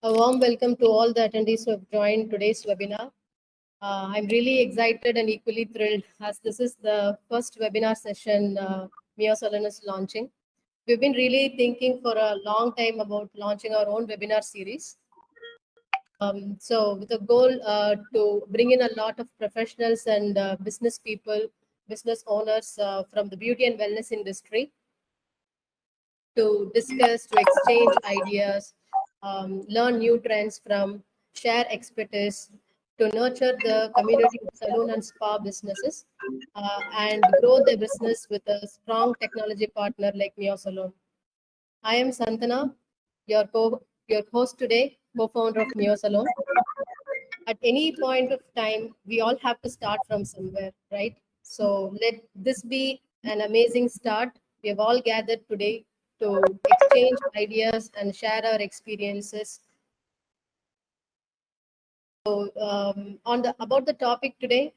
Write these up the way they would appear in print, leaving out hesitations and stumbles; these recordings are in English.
A warm welcome to all the attendees who have joined today's webinar. I'm really excited and equally thrilled as this is the first webinar session Miosalon is launching. We've been really thinking for a long time about launching our own webinar series. So with the goal to bring in a lot of professionals and business people, business owners from the beauty and wellness industry to discuss, to exchange ideas, learn new trends from, share expertise, to nurture the community of salon and spa businesses, and grow their business with a strong technology partner like Miosalon. I am Santana, your host today, co-founder of Miosalon. At any point of time, we all have to start from somewhere, right? So let this be an amazing start. We have all gathered today to exchange ideas and share our experiences. So about the topic today,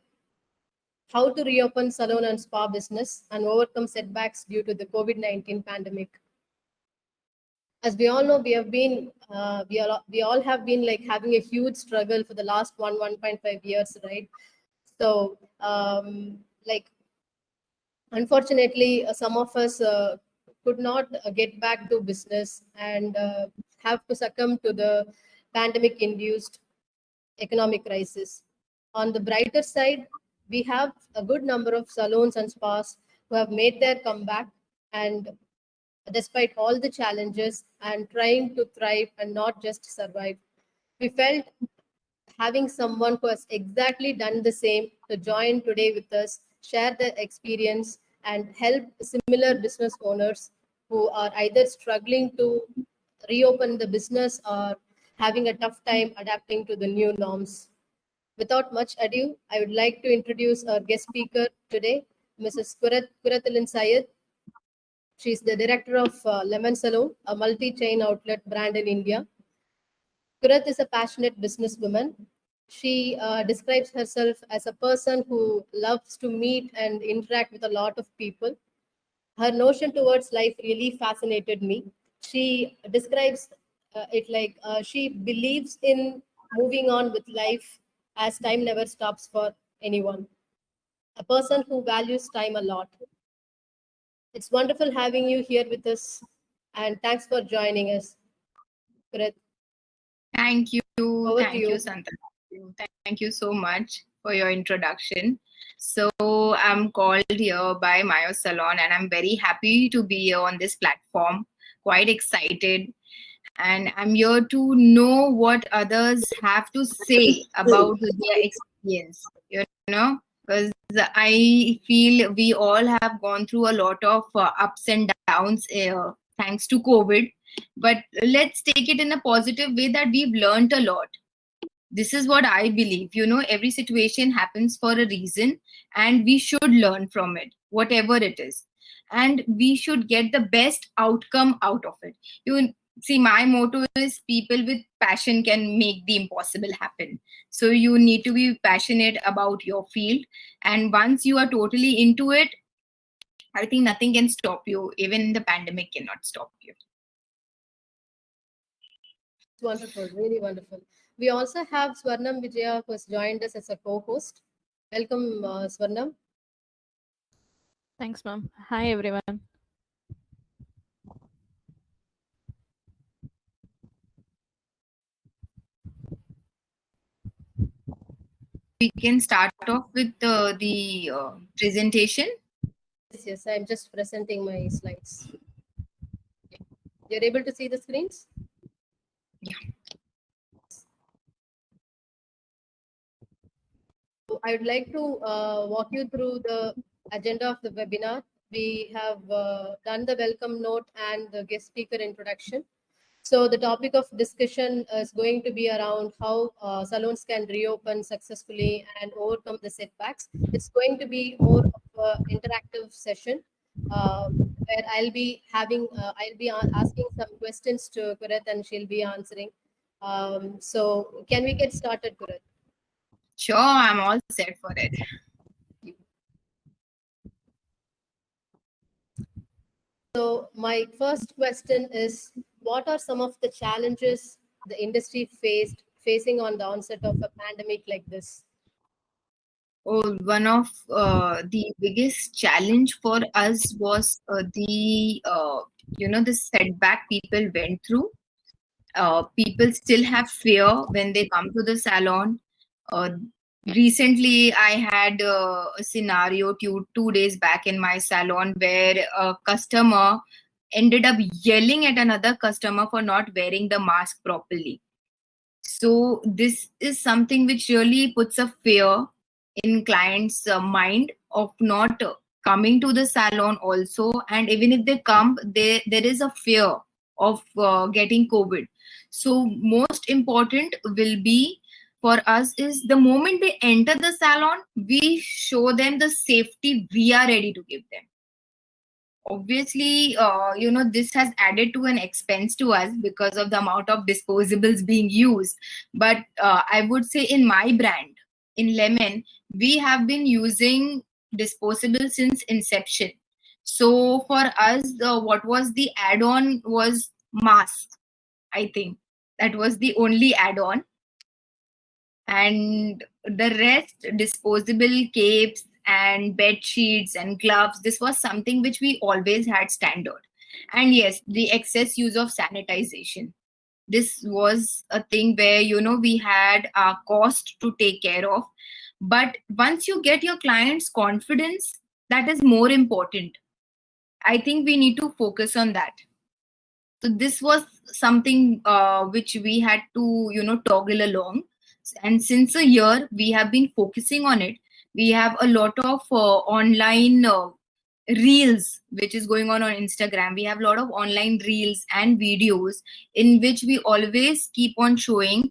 how to reopen salon and spa business and overcome setbacks due to the COVID-19 pandemic. As we all know, we have been we all have been like having a huge struggle for the last 1.5 years, right? So like unfortunately, some of us could not get back to business and have to succumb to the pandemic induced economic crisis. On the brighter side, we have a good number of salons and spas who have made their comeback, and despite all the challenges and trying to thrive and not just survive. We felt having someone who has exactly done the same to join today with us, share their experience, and help similar business owners who are either struggling to reopen the business or having a tough time adapting to the new norms. Without much ado, I would like to introduce our guest speaker today, Mrs. Qurat Syed. She's the director of Lemon Salon, a multi-chain outlet brand in India. Qurat is a passionate businesswoman. She describes herself as a person who loves to meet and interact with a lot of people. Her notion towards life really fascinated me. She describes it like she believes in moving on with life as time never stops for anyone. A person who values time a lot. It's wonderful having you here with us, and thanks for joining us, Qurat. Thank you. Over to Thank you. you, Santa. Thank you so much for your introduction. So I'm called here by Miosalon, and I'm very happy to be here on this platform. Quite excited. And I'm here to know what others have to say about their experience, because I feel we all have gone through a lot of ups and downs thanks to COVID. But let's take it in a positive way that we've learned a lot. This is what I believe. Every situation happens for a reason, and we should learn from it, whatever it is. And we should get the best outcome out of it. See, my motto is people with passion can make the impossible happen. So you need to be passionate about your field. And once you are totally into it, I think nothing can stop you. Even the pandemic cannot stop you. Wonderful, really wonderful. We also have Swarnam Vijaya who has joined us as a co-host. Welcome, Swarnam. Thanks, ma'am. Hi, everyone. We can start off with the presentation. Yes, I'm just presenting my slides. You're able to see the screens? Yeah. So I would like to walk you through the agenda of the webinar. We have done the welcome note and the guest speaker introduction. So the topic of discussion is going to be around how salons can reopen successfully and overcome the setbacks. It's going to be more of an interactive session where I'll be asking some questions to Qurat and she'll be answering. So can we get started, Qurat? Sure, I'm all set for it. So my first question is, what are some of the challenges the industry facing on the onset of a pandemic like this? Oh, one of the biggest challenge for us was the setback people went through. People still have fear when they come to the salon. Uh, Recently, I had a scenario two days back in my salon where a customer ended up yelling at another customer for not wearing the mask properly. So this is something which really puts a fear in clients' mind of not coming to the salon also, and even if they come, there is a fear of getting COVID. So most important will be for us is the moment they enter the salon, we show them the safety we are ready to give them. Obviously, this has added to an expense to us because of the amount of disposables being used. But I would say in my brand, in Lemon, we have been using disposable since inception. So for us, what was the add-on was mask. I think that was the only add-on, and the rest, disposable capes and bed sheets and gloves, this was something which we always had standard. And yes, the excess use of sanitization, this was a thing where we had our cost to take care of. But once you get your clients confidence, that is more important. I think we need to focus on that. So this was something which we had to toggle along, and since a year we have been focusing on it. We have a lot of online reels which is going on Instagram. We have a lot of online reels and videos in which we always keep on showing,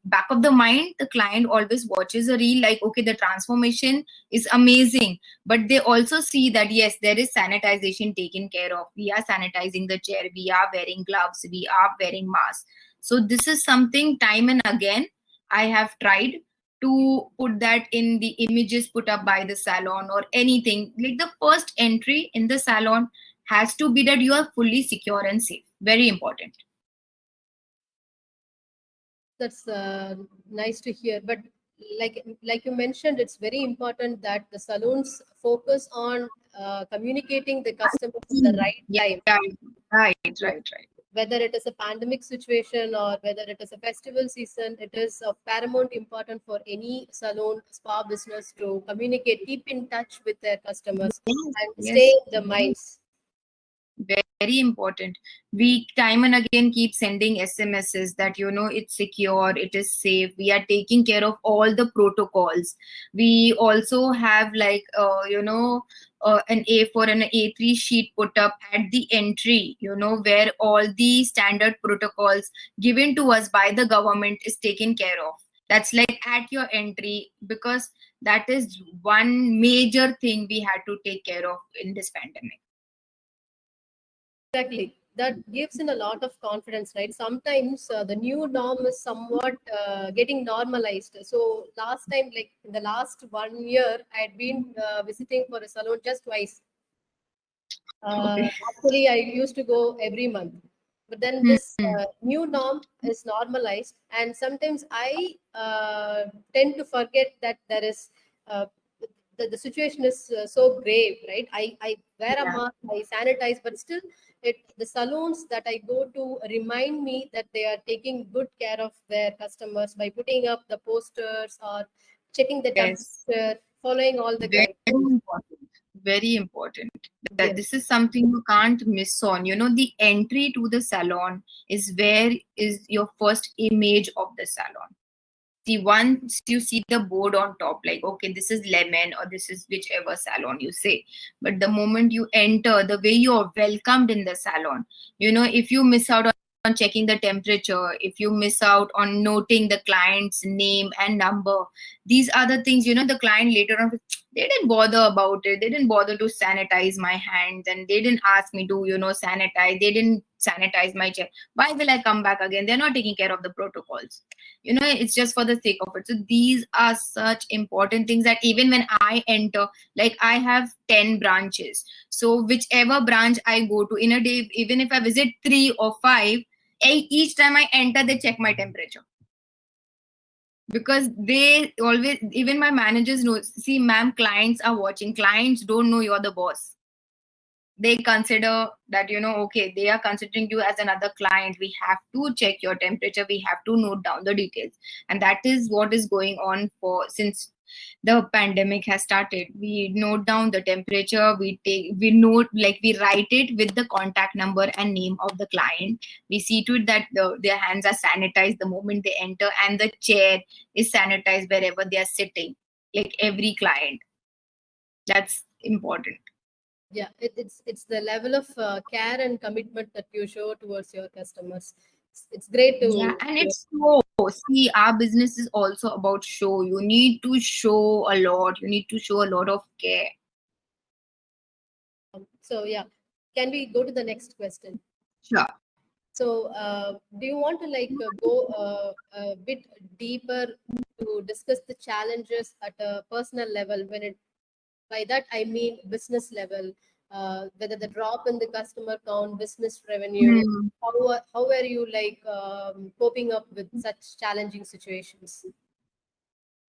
back of the mind, the client always watches a reel like, okay, the transformation is amazing, but they also see that yes, there is sanitization taken care of. We are sanitizing the chair, we are wearing gloves, we are wearing masks. So this is something time and again I have tried to put that in the images put up by the salon or anything. Like the first entry in the salon has to be that you are fully secure and safe. Very important. That's nice to hear. But like you mentioned, it's very important that the salons focus on communicating the customers at the right Yeah, time. right. Whether it is a pandemic situation or whether it is a festival season, it is of paramount important for any salon spa business to communicate, keep in touch with their customers, and stay in the minds. Very important. We time and again keep sending SMSs that it's secure, it is safe, we are taking care of all the protocols. We also have like an A4 and an A3 sheet put up at the entry, where all the standard protocols given to us by the government is taken care of. That's like at your entry, because that is one major thing we had to take care of in this pandemic. Exactly. That gives in a lot of confidence, right? Sometimes the new norm is somewhat getting normalized. So last time, like in the last 1 year, I had been visiting for a salon just twice. Okay. Actually, I used to go every month. But then this new norm is normalized, and sometimes I tend to forget that there is the situation is so grave, right? I wear a Yeah. mask, I sanitize, but still, the salons that I go to remind me that they are taking good care of their customers by putting up the posters or checking the Yes. temperature, following all the Very guidelines. important. Very important. That Yes. this is something you can't miss on. The entry to the salon is where is your first image of the salon. See, once you see the board on top, like, okay, this is Lemon or this is whichever salon you say. But the moment you enter, the way you're welcomed in the salon, if you miss out on checking the temperature, if you miss out on noting the client's name and number, these are the things, the client later on, they didn't bother about it. They didn't bother to sanitize my hands, and they didn't ask me to, sanitize. They didn't sanitize my chair. Why will I come back again? They're not taking care of the protocols. It's just for the sake of it. So these are such important things that even when I enter, like I have 10 branches. So whichever branch I go to in a day, even if I visit 3 or 5, each time I enter, they check my temperature. Because they always, even my managers know, see, ma'am, clients are watching. Clients don't know you're the boss. They consider that, okay, they are considering you as another client. We have to check your temperature. We have to note down the details. And that is what is going on since the pandemic has started. We note down the temperature. We write it with the contact number and name of the client. We see to it that their hands are sanitized the moment they enter, and the chair is sanitized wherever they are sitting, like every client. That's important. Yeah, it's the level of care and commitment that you show towards your customers. It's great to Yeah, and it's show. See, our business is also about show. You need to show a lot. You need to show a lot of care. So yeah, can we go to the next question? Sure. So do you want to go a bit deeper to discuss the challenges at a personal level? By that I mean business level, whether the drop in the customer count, business revenue, Hmm. how are you coping up with such challenging situations?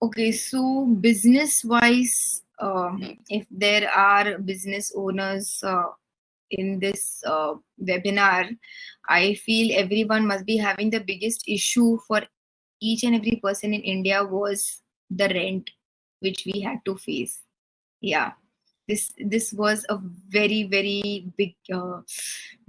Okay, so business wise, if there are business owners in this webinar, I feel everyone must be having the biggest issue for each and every person in India was the rent, which we had to face. Yeah, this was a very, very big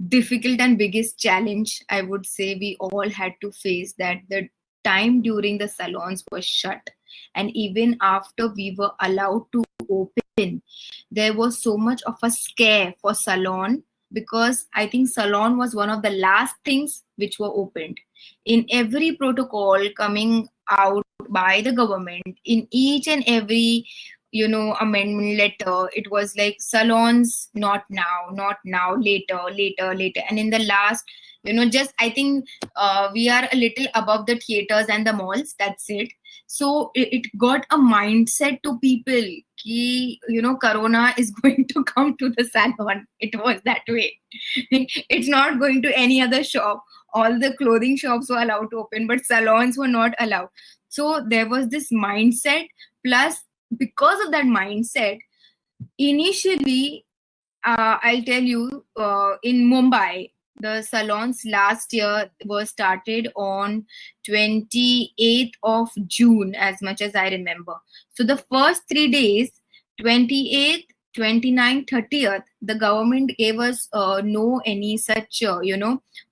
difficult and biggest challenge, I would say. We all had to face that. The time during the salons was shut, and even after we were allowed to open, there was so much of a scare for salon, because I think salon was one of the last things which were opened. In every protocol coming out by the government, in each and every amendment letter, it was like salons not now, not now, later, later, later. And in the last, just I think we are a little above the theaters and the malls, that's it. So it got a mindset to people ki, corona is going to come to the salon. It was that way. It's not going to any other shop. All the clothing shops were allowed to open, but salons were not allowed. So there was this mindset. Plus, because of that mindset, initially, I'll tell you, in Mumbai, the salons last year were started on 28th of June, as much as I remember. So the first 3 days, 28th, 29th, 30th, the government gave us no any such,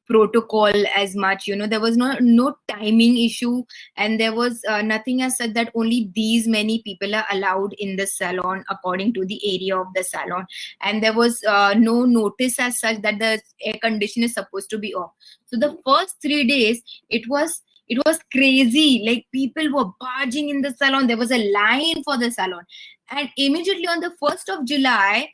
protocol as much. There was no timing issue, and there was nothing as such that only these many people are allowed in the salon according to the area of the salon. And there was no notice as such that the air conditioner is supposed to be off. So the first 3 days, it was crazy. Like, people were barging in the salon. There was a line for the salon. And immediately on the 1st of July,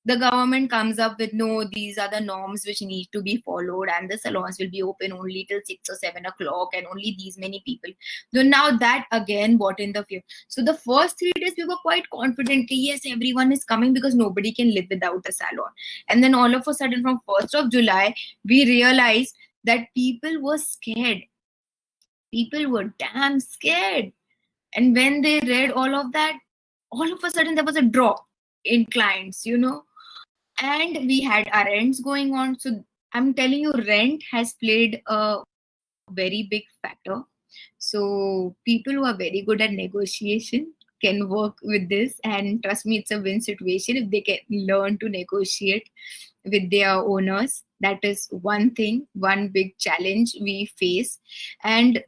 the government comes up with, no, these are the norms which need to be followed, and the salons will be open only till 6 or 7 o'clock, and only these many people. So now that again brought in the fear. So the first 3 days we were quite confident, yes, everyone is coming, because nobody can live without a salon. And then all of a sudden, from 1st of July, we realized that people were scared. People were damn scared. And when they read all of that, all of a sudden there was a drop in clients, and we had our rents going on. So I'm telling you, rent has played a very big factor. So people who are very good at negotiation can work with this, and trust me, it's a win situation if they can learn to negotiate with their owners. That is one thing, one big challenge we face. And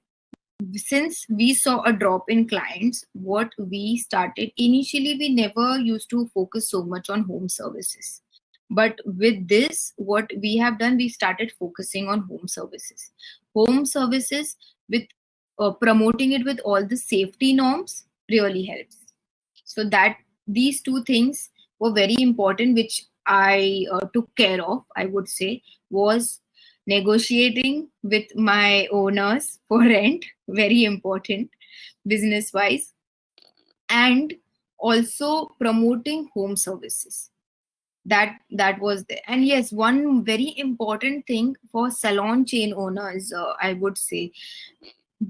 since we saw a drop in clients, what we started initially, we never used to focus so much on home services. But with this, what we have done, we started focusing on home services. Home services, with promoting it with all the safety norms, really helps. So that these two things were very important, which I took care of, I would say, was negotiating with my owners for rent, very important business wise, and also promoting home services. That was there. And yes, one very important thing for salon chain owners, I would say,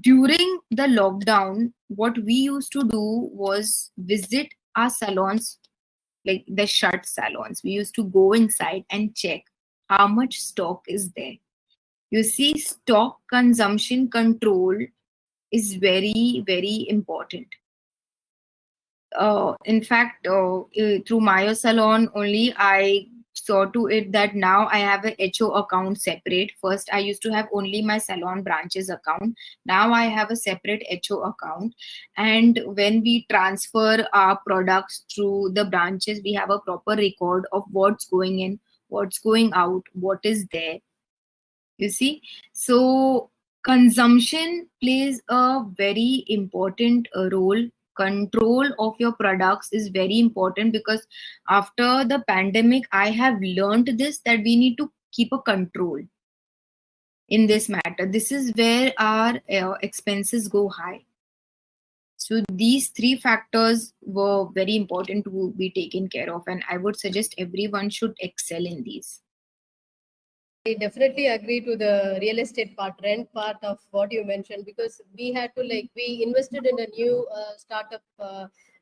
during the lockdown, what we used to do was visit our salons, like the shut salons. We used to go inside and check how much stock is there. You see, stock consumption control is very, very important. In fact, through Miosalon only, I saw to it that now I have a HO account separate. First, I used to have only my salon branches account. Now I have a separate HO account. And when we transfer our products through the branches, we have a proper record of what's going in, what's going out, what is there. You see, so consumption plays a very important role. Control of your products is very important, because after the pandemic I have learned this, that we need to keep a control in this matter. This is where our expenses go high. So these three factors were very important to be taken care of, and I would suggest everyone should excel in these. I definitely agree to the real estate part, rent part of what you mentioned, because we had to we invested in a new startup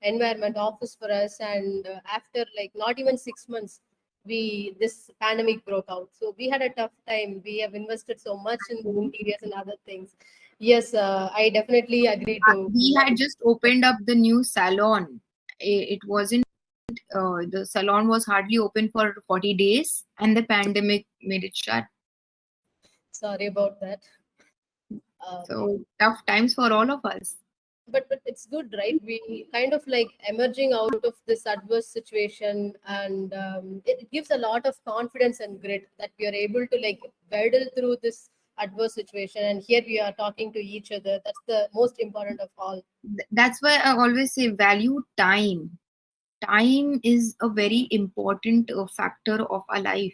environment office for us, and after not even 6 months, this pandemic broke out. So we had a tough time. We have invested so much in interiors and other things. Yes, I definitely agree to. We had just opened up the new salon. It wasn't, the salon was hardly open for 40 days, and the pandemic made it shut. Sorry about that. So tough times for all of us. But it's good, right? We kind of emerging out of this adverse situation, and it gives a lot of confidence and grit that we are able to battle through this adverse situation, and here we are talking to each other. That's the most important of all. That's why I always say value time. Time is a very important factor of our life.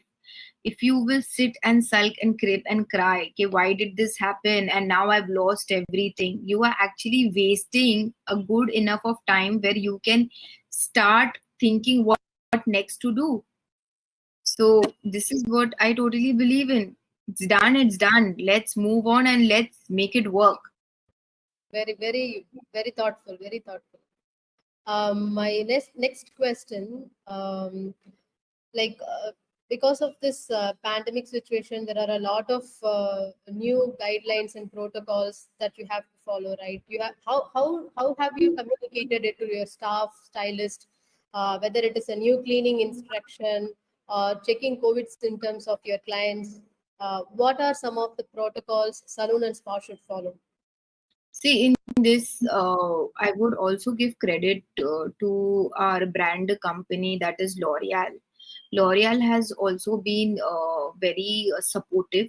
If you will sit and sulk and crib and cry, okay, why did this happen and now I've lost everything, you are actually wasting a good enough of time where you can start thinking what next to do. So this is what I totally believe in. It's done, let's move on and let's make it work. Very, very, very thoughtful, very thoughtful. My next question, like because of this pandemic situation, there are a lot of new guidelines and protocols that you have to follow, right? You have how have you communicated it to your staff, stylist, whether it is a new cleaning instruction or checking COVID symptoms of your clients? What are some of the protocols salon and spa should follow? See, in this, I would also give credit to our brand company, that is L'Oreal. L'Oreal has also been very supportive.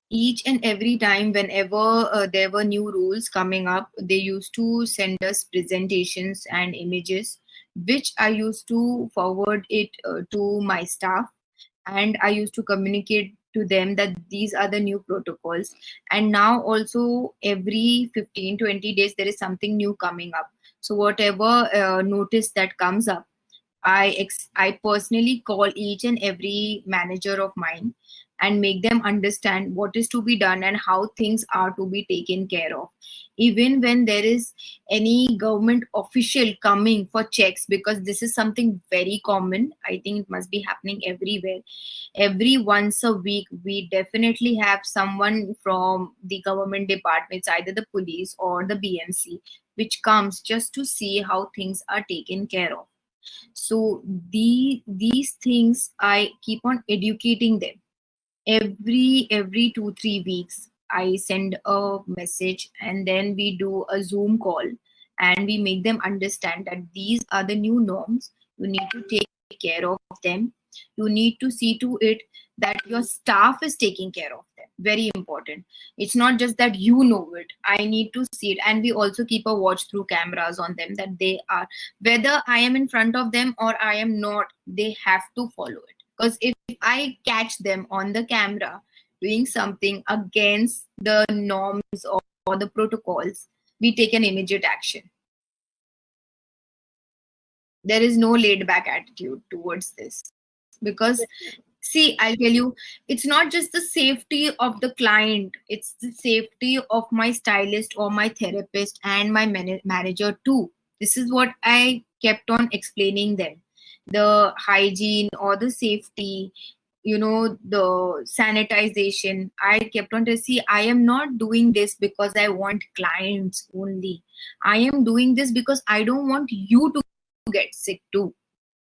Each and every time, whenever there were new rules coming up, they used to send us presentations and images, which I used to forward it to my staff, and I used to communicate to them that these are the new protocols. And now also every 15-20 days there is something new coming up. So whatever notice that comes up, I personally call each and every manager of mine and make them understand what is to be done and how things are to be taken care of. Even when there is any government official coming for checks, because this is something very common, I think it must be happening everywhere. Every once a week, we definitely have someone from the government departments, either the police or the BMC, which comes just to see how things are taken care of. So these things I keep on educating them. Every 2-3 weeks I send a message, and then we do a Zoom call, and we make them understand that these are the new norms. You need to take care of them. You need to see to it that your staff is taking care of them. Very important. It's not just that you know it, I need to see it. And we also keep a watch through cameras on them, that they are, whether I am in front of them or I am not, they have to follow it. Because if I catch them on the camera doing something against the norms or the protocols, we take an immediate action. There is no laid back attitude towards this. Because see, I'll tell you, it's not just the safety of the client, it's the safety of my stylist or my therapist and my manager too. This is what I kept on explaining them. The hygiene or the safety, the sanitization. I kept on to see, I am not doing this because I want clients only. I am doing this because I don't want you to get sick too.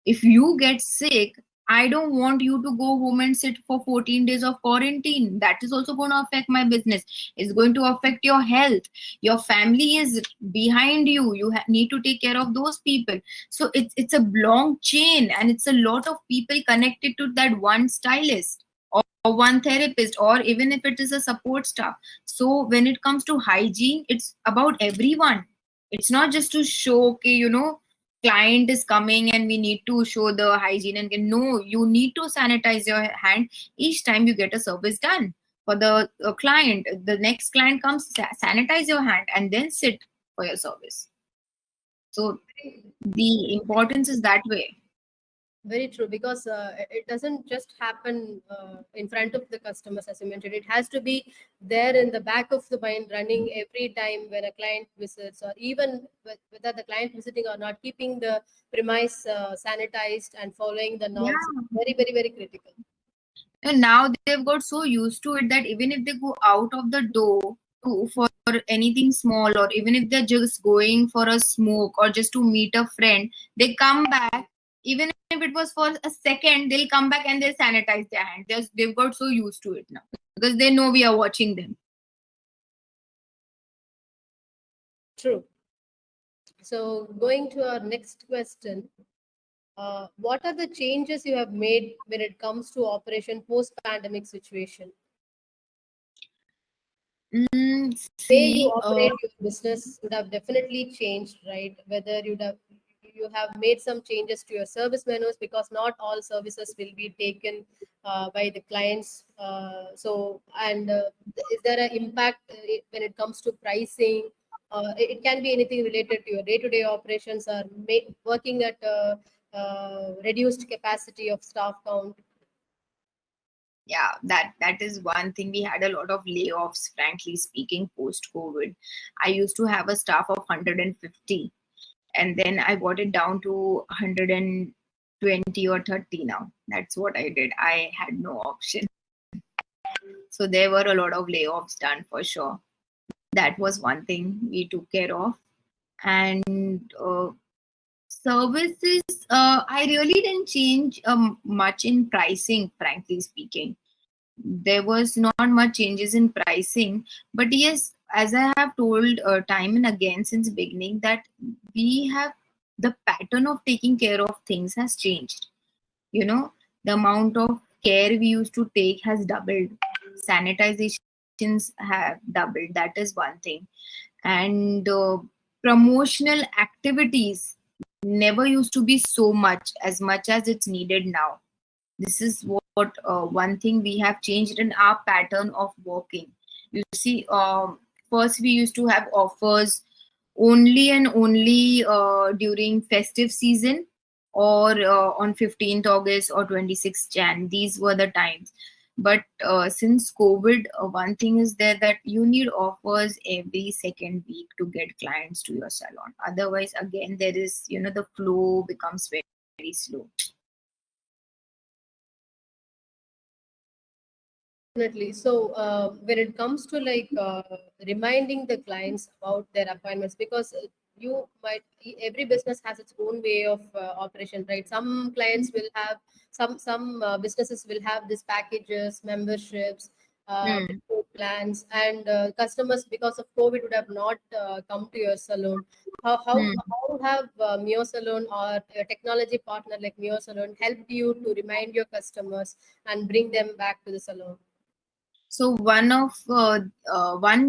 If you get sick, I don't want you to go home and sit for 14 days of quarantine. That is also going to affect my business. It's going to affect your health. Your family is behind you. You need to take care of those people. So it's a long chain, and it's a lot of people connected to that one stylist or one therapist, or even if it is a support staff. So when it comes to hygiene, it's about everyone. It's not just to show, okay, client is coming and we need to show the hygiene, and no, you need to sanitize your hand each time you get a service done for the client. The next client comes, sanitize your hand and then sit for your service. So the importance is that way. Very true, because it doesn't just happen in front of the customers, as you mentioned. It has to be there in the back of the mind, running every time when a client visits, or even whether the client visiting or not, keeping the premise sanitized and following the norms. Yeah. Very, very, very critical. And now they've got so used to it that even if they go out of the door for anything small, or even if they're just going for a smoke or just to meet a friend, they come back. Even if it was for a second, they'll come back and they'll sanitize their hands. They've got so used to it now because they know we are watching them. True. So going to our next question. What are the changes you have made when it comes to operation post-pandemic situation? Way you See, operate your business would have definitely changed, right? Whether you have made some changes to your service menus, because not all services will be taken by the clients. Is there an impact when it comes to pricing? It can be anything related to your day-to-day operations, or working at a reduced capacity of staff count. yeah, that is one thing. We had a lot of layoffs, frankly speaking, post COVID. I used to have a staff of 150, and then I got it down to 120 or 30 now. That's what I did. I had no option. So there were a lot of layoffs done for sure. That was one thing we took care of. And services, I really didn't change much in pricing, frankly speaking. There was not much changes in pricing, but yes, as I have told time and again since beginning, that we have the pattern of taking care of things has changed. The amount of care we used to take has doubled. Sanitizations have doubled. That is one thing. And promotional activities never used to be so much as it's needed now. This is what one thing we have changed in our pattern of working. You see, first we used to have offers only and only during festive season, or on 15th August or 26th Jan. These were the times. But since COVID, one thing is there, that you need offers every second week to get clients to your salon. Otherwise, again, there is, the flow becomes very, very slow. Definitely. So when it comes to reminding the clients about their appointments, because every business has its own way of operation, right? Some clients will have some businesses will have these packages, memberships, Hmm. plans, and customers, because of COVID, would have not come to your salon. Hmm. How have Miosalon or a technology partner like Miosalon helped you to remind your customers and bring them back to the salon? So one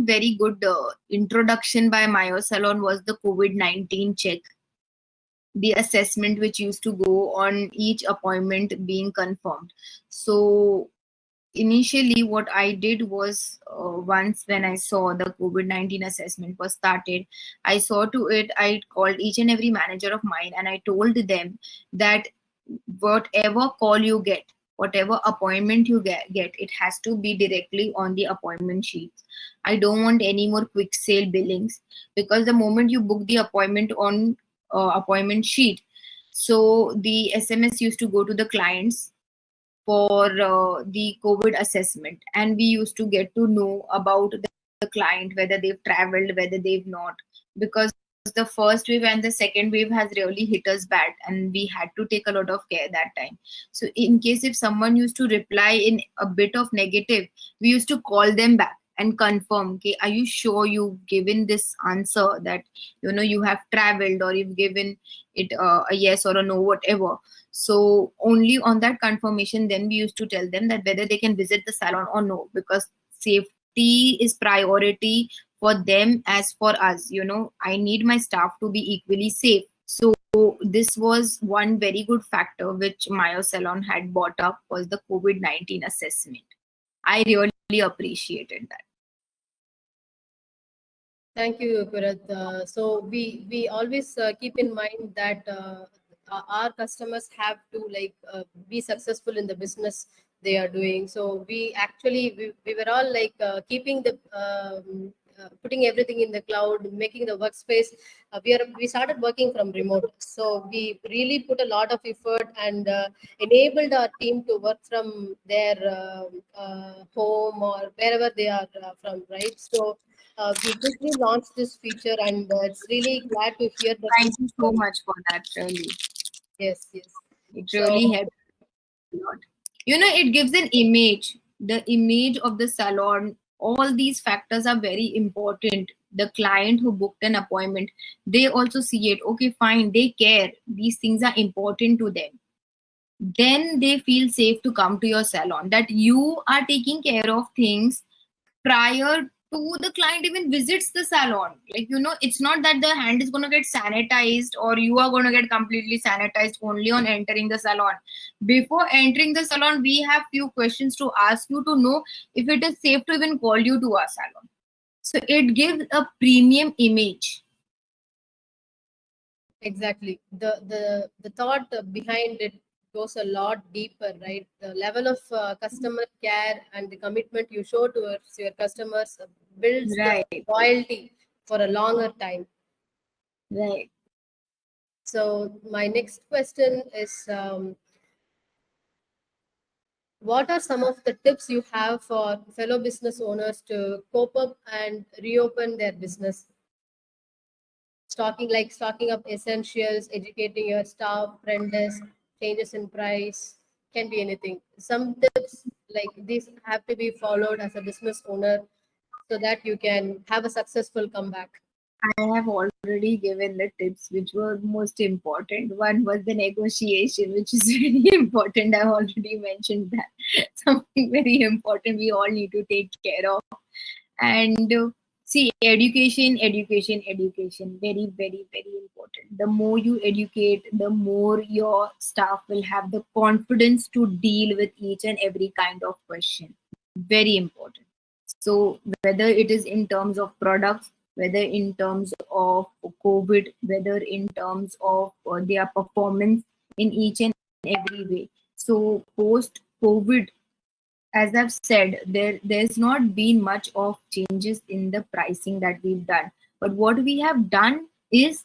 very good introduction by Miosalon was the COVID-19 check, the assessment which used to go on each appointment being confirmed. So initially, what I did was, once when I saw the COVID-19 assessment was started, I saw to it. I called each and every manager of mine and I told them that whatever call you get, whatever appointment you get, it has to be directly on the appointment sheets. I don't want any more quick sale billings, because the moment you book the appointment on appointment sheet, so the SMS used to go to the clients for the COVID assessment, and we used to get to know about the client, whether they've traveled, whether they've not, because the first wave and the second wave has really hit us bad, and we had to take a lot of care that time. So in case if someone used to reply in a bit of negative, we used to call them back and confirm, okay, are you sure you've given this answer, that you have traveled, or you've given it a yes or a no, whatever. So only on that confirmation, then we used to tell them that whether they can visit the salon or no, because safety is priority for them as for us. I need my staff to be equally safe. So this was one very good factor which Miosalon had brought up, was the COVID-19 assessment. I really appreciated that. Thank you, Qurat. So we always keep in mind that our customers have to be successful in the business they are doing. So we were all keeping the putting everything in the cloud, making the workspace. We started working from remote, so we really put a lot of effort and enabled our team to work from their home or wherever they are from, right? So we quickly launched this feature, and it's really glad to hear the Thank you so feedback. much for that, really. Yes, yes. It So really helped a lot. It gives an image, the image of the salon. All these factors are very important. The client who booked an appointment, they also see it. Okay, fine, they care. These things are important to them. Then they feel safe to come to your salon, that you are taking care of things prior to the client even visits the salon. It's not that the hand is going to get sanitized, or you are going to get completely sanitized only on entering the salon. Before entering the salon, we have few questions to ask you to know if it is safe to even call you to our salon. So it gives a premium image. exactly, the thought behind it goes a lot deeper, right? The level of customer care and the commitment you show towards your customers builds the Right, loyalty for a longer time. right. So my next question is, what are some of the tips you have for fellow business owners to cope up and reopen their business? Stocking up essentials, educating your staff, front desk, changes in price, can be anything. Some tips like these have to be followed as a business owner so that you can have a successful comeback. I have already given the tips which were most important. One was the negotiation, which is very important. I've already mentioned that. Something very important we all need to take care of. And see, education, very, very, very important. The more you educate, the more your staff will have the confidence to deal with each and every kind of question. Very important. So whether it is in terms of products, whether in terms of COVID, whether in terms of their performance in each and every way. So post COVID, as I've said, there's not been much of changes in the pricing that we've done. But what we have done is,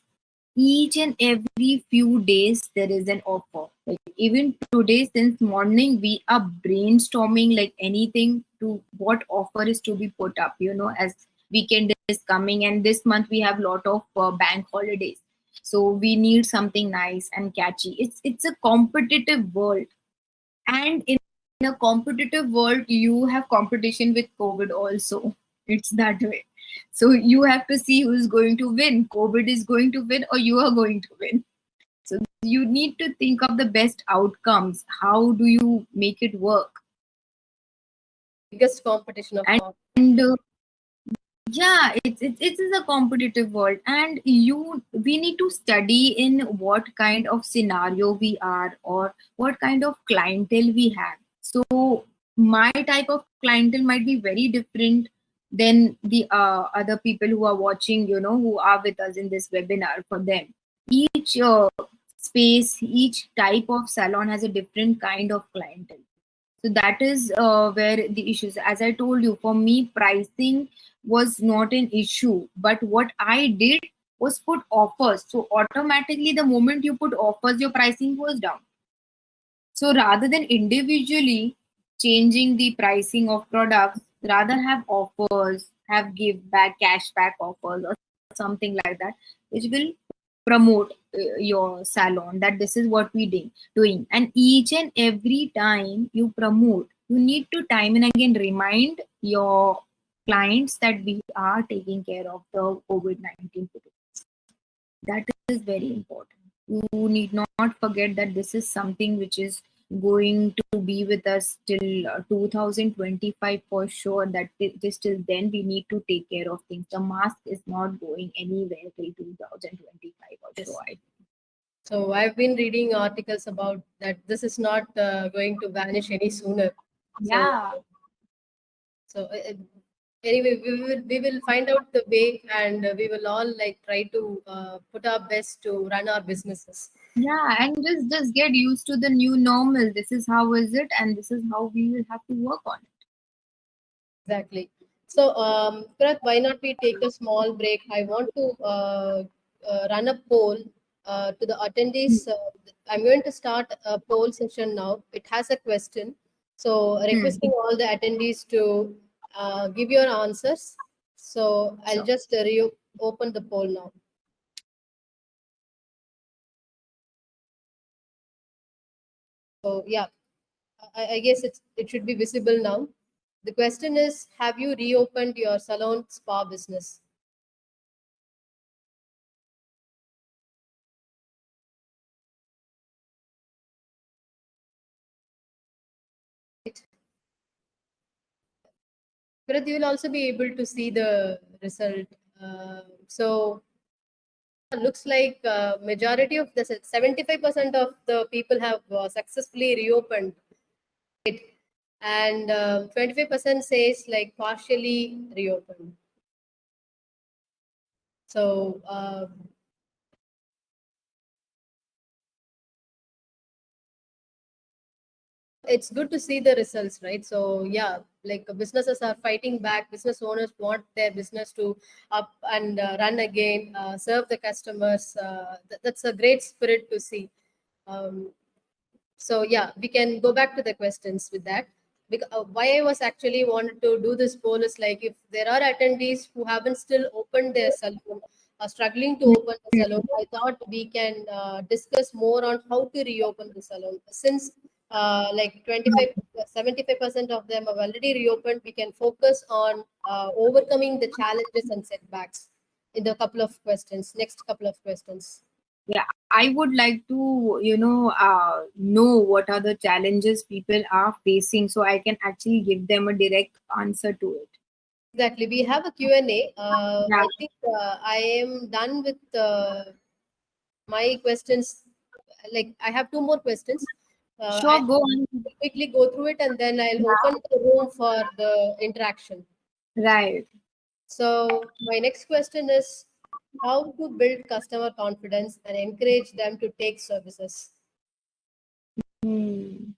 each and every few days there is an offer. Like even today, since morning, we are brainstorming like anything to what offer is to be put up. As weekend is coming, and this month we have lot of bank holidays, so we need something nice and catchy. It's a competitive world, and in a competitive world, you have competition with COVID also. It's that way. So you have to see who's going to win. COVID is going to win, or you are going to win. So you need to think of the best outcomes. How do you make it work? Biggest competition of all. And yeah, it is a competitive world, and we need to study in what kind of scenario we are, or what kind of clientele we have. So my type of clientele might be very different than the other people who are watching, who are with us in this webinar. For them, each space, each type of salon has a different kind of clientele. So that is where the issues. As I told you, for me, pricing was not an issue, but what I did was put offers. So automatically, the moment you put offers, your pricing goes down. So rather than individually changing the pricing of products, rather have offers, have give back, cash back offers or something like that, which will promote your salon, that this is what we doing. And each and every time you promote, you need to time and again remind your clients that we are taking care of the COVID-19. That is very important. You need not forget that this is something which is going to be with us till 2025 for sure. That it is till then we need to take care of things. The mask is not going anywhere till 2025 or Yes. so. So I've been reading articles about that. This is not going to vanish any sooner. Yeah. So anyway, we will find out the way, and we will all like try to put our best to run our businesses. Yeah, and just get used to the new normal. This is how is it, and this is how we will have to work on it. Exactly. So, Qurat, why not we take a small break? I want to run a poll to the attendees. I'm going to start a poll session now. It has a question. So, Hmm. requesting all the attendees to give your answers. So, I'll Sure. just open the poll now. So, yeah, I guess it should be visible now. The question is, have you reopened your salon spa business? But you will also be able to see the result. So looks like majority of the 75% of the people have successfully reopened it, and 25% says like partially reopened. So it's good to see the results, right? So yeah, like businesses are fighting back. Business owners want their business to up and run again, serve the customers. That's a great spirit to see. um, so yeah, we can go back to the questions with that. Because why I was actually wanted to do this poll is like, if there are attendees who haven't still opened their salon, are struggling to open the salon, I thought we can discuss more on how to reopen the salon. Since like 25 75% of them have already reopened, we can focus on overcoming the challenges and setbacks in the couple of questions, next couple of questions. Yeah, I would like to, know what are the challenges people are facing so I can actually give them a direct answer to it. Exactly. We have a Q&A. Yeah, I think I am done with my questions. Like, I have two more questions. sure, I go on. will quickly go through it, and then I'll open the room for the interaction. Right. So my next question is, how to build customer confidence and encourage them to take services? Hmm.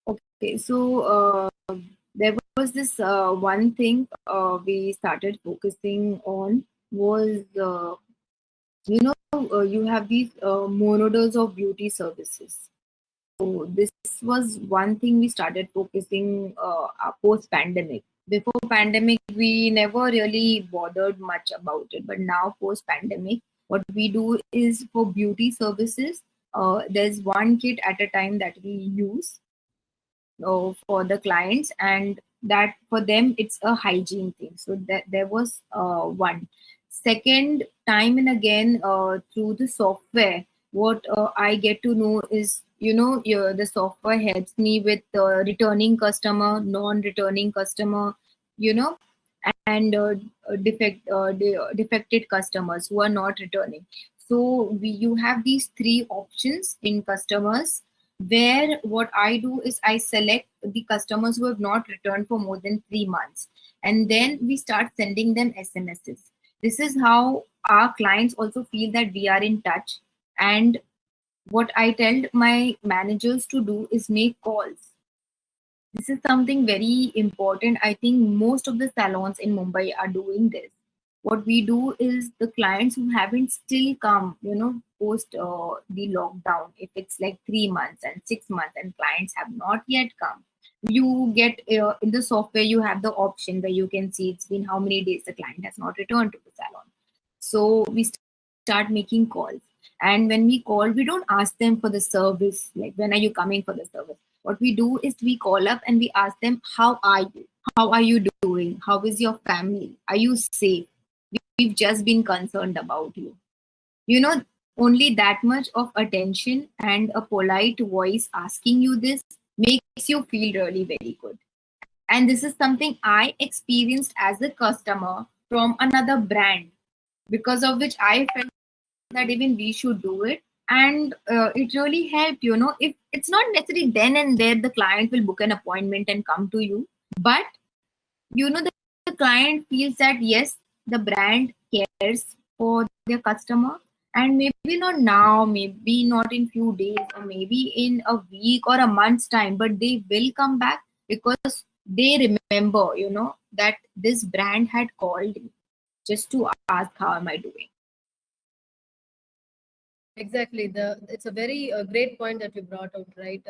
Okay, so there was this one thing we started focusing on was, you have these monodos of beauty services. So this was one thing we started focusing post pandemic. Before pandemic, we never really bothered much about it, but now post pandemic, what we do is for beauty services. There's one kit at a time that we use for the clients, and that for them it's a hygiene thing. So that there was one. Second, time and again through the software, what I get to know is, the software helps me with returning customer, non-returning customer, you know and defected customers who are not returning. So you have these three options in customers, where what I do is I select the customers who have not returned for more than 3 months, and then we start sending them SMSs. This is how our clients also feel that we are in touch, and what I tell my managers to do is make calls. This is something very important. I think most of the salons in Mumbai are doing this. What we do is the clients who haven't still come, post the lockdown, if it's like 3 months and 6 months and clients have not yet come, you get in the software, you have the option where you can see it's been how many days the client has not returned to the salon. So we start making calls. And when we call, we don't ask them for the service, like when are you coming for the service. What we do is we call up and we ask them, how are you? How are you doing? How is your family? Are you safe? We've just been concerned about you. You know, only that much of attention and a polite voice asking you this makes you feel really very good. And this is something I experienced as a customer from another brand, because of which I felt that even we should do it. And it really helped. If it's not necessarily then and there the client will book an appointment and come to you, but the client feels that yes, the brand cares for their customer, and maybe not now, maybe not in few days, or maybe in a week or a month's time, but they will come back because they remember, that this brand had called me just to ask how am I doing. Exactly. It's a very great point that you brought out, right?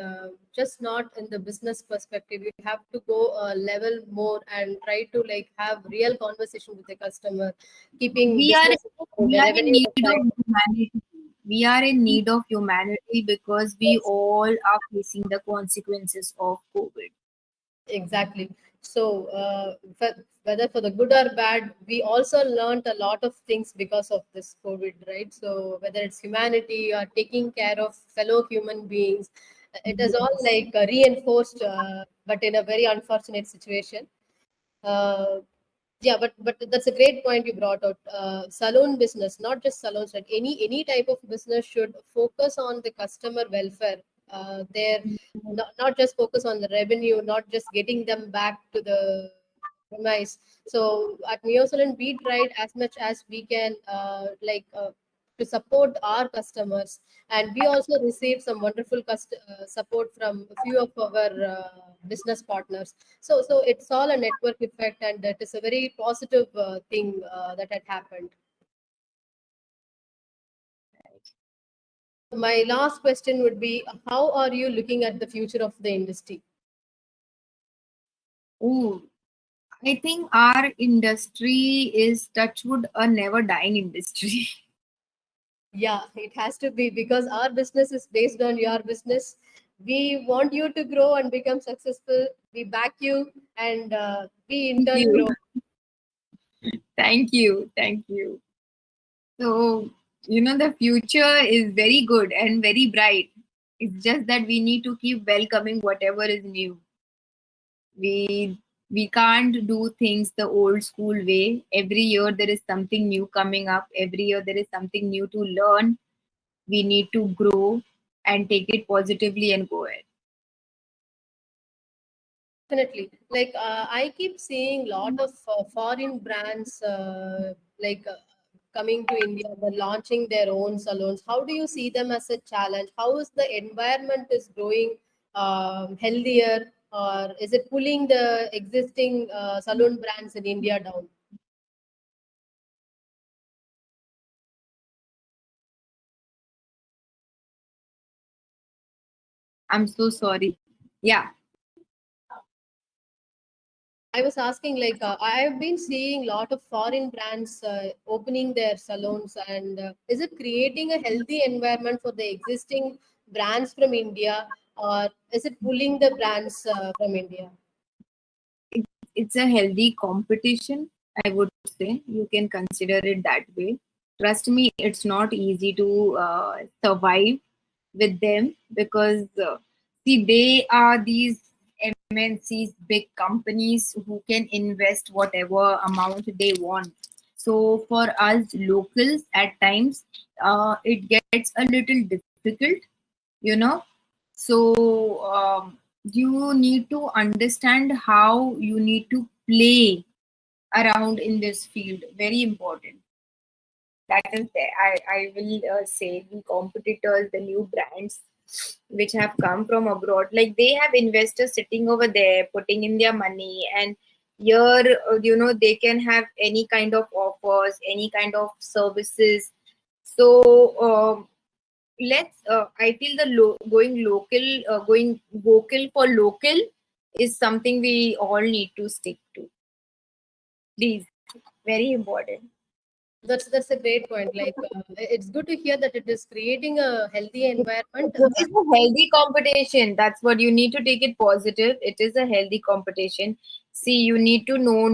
Just not in the business perspective. You have to go a level more and try to like have real conversation with the customer, keeping we are business, we the are in revenue need aside. of humanity. We are in need of humanity because we all are facing the consequences of COVID. Exactly. So, whether for the good or bad, we also learned a lot of things because of this COVID, right? So, whether it's humanity or taking care of fellow human beings, it is all Yes. like reinforced, but in a very unfortunate situation. Uh, yeah, but that's a great point you brought out. Salon business, not just salons, right? Any type of business should focus on the customer welfare. They're not just focus on the revenue, not just getting them back to the premise. So at Miosalon, we tried as much as we can, to support our customers, and we also received some wonderful support from a few of our business partners. So it's all a network effect, and that is a very positive thing that had happened. My last question would be, how are you looking at the future of the industry? Oh, I think our industry is touchwood a never dying industry. Yeah, it has to be, because our business is based on your business. We want you to grow and become successful. We back you, and we in Thank turn you. grow. Thank you. Thank you. So, the future is very good and very bright. It's just that we need to keep welcoming whatever is new. We can't do things the old school way. Every year there is something new coming up. Every year there is something new to learn. We need to grow and take it positively and go ahead. Definitely. Like I keep seeing lot of foreign brands coming to India, they're launching their own salons. How do you see them as a challenge? How is the environment is growing healthier, or is it pulling the existing salon brands in India down? I'm so sorry. Yeah. I was asking, like, I've been seeing a lot of foreign brands opening their salons, and is it creating a healthy environment for the existing brands from India, or is it pulling the brands from India? It's a healthy competition, I would say. You can consider it that way. Trust me, it's not easy to survive with them because, see, they are these MNCs, big companies who can invest whatever amount they want. So, for us locals, at times, it gets a little difficult, you know so you need to understand how you need to play around in this field. Very important. That is there. I will say the competitors, the new brands which have come from abroad, like they have investors sitting over there putting in their money, and here they can have any kind of offers, any kind of services. So let's I feel the going vocal for local is something we all need to stick to. Please, very important. That's a great point. Like it's good to hear that it is creating a healthy environment. It is a healthy competition. That's what you need to take it positive. It is a healthy competition. See, you need to know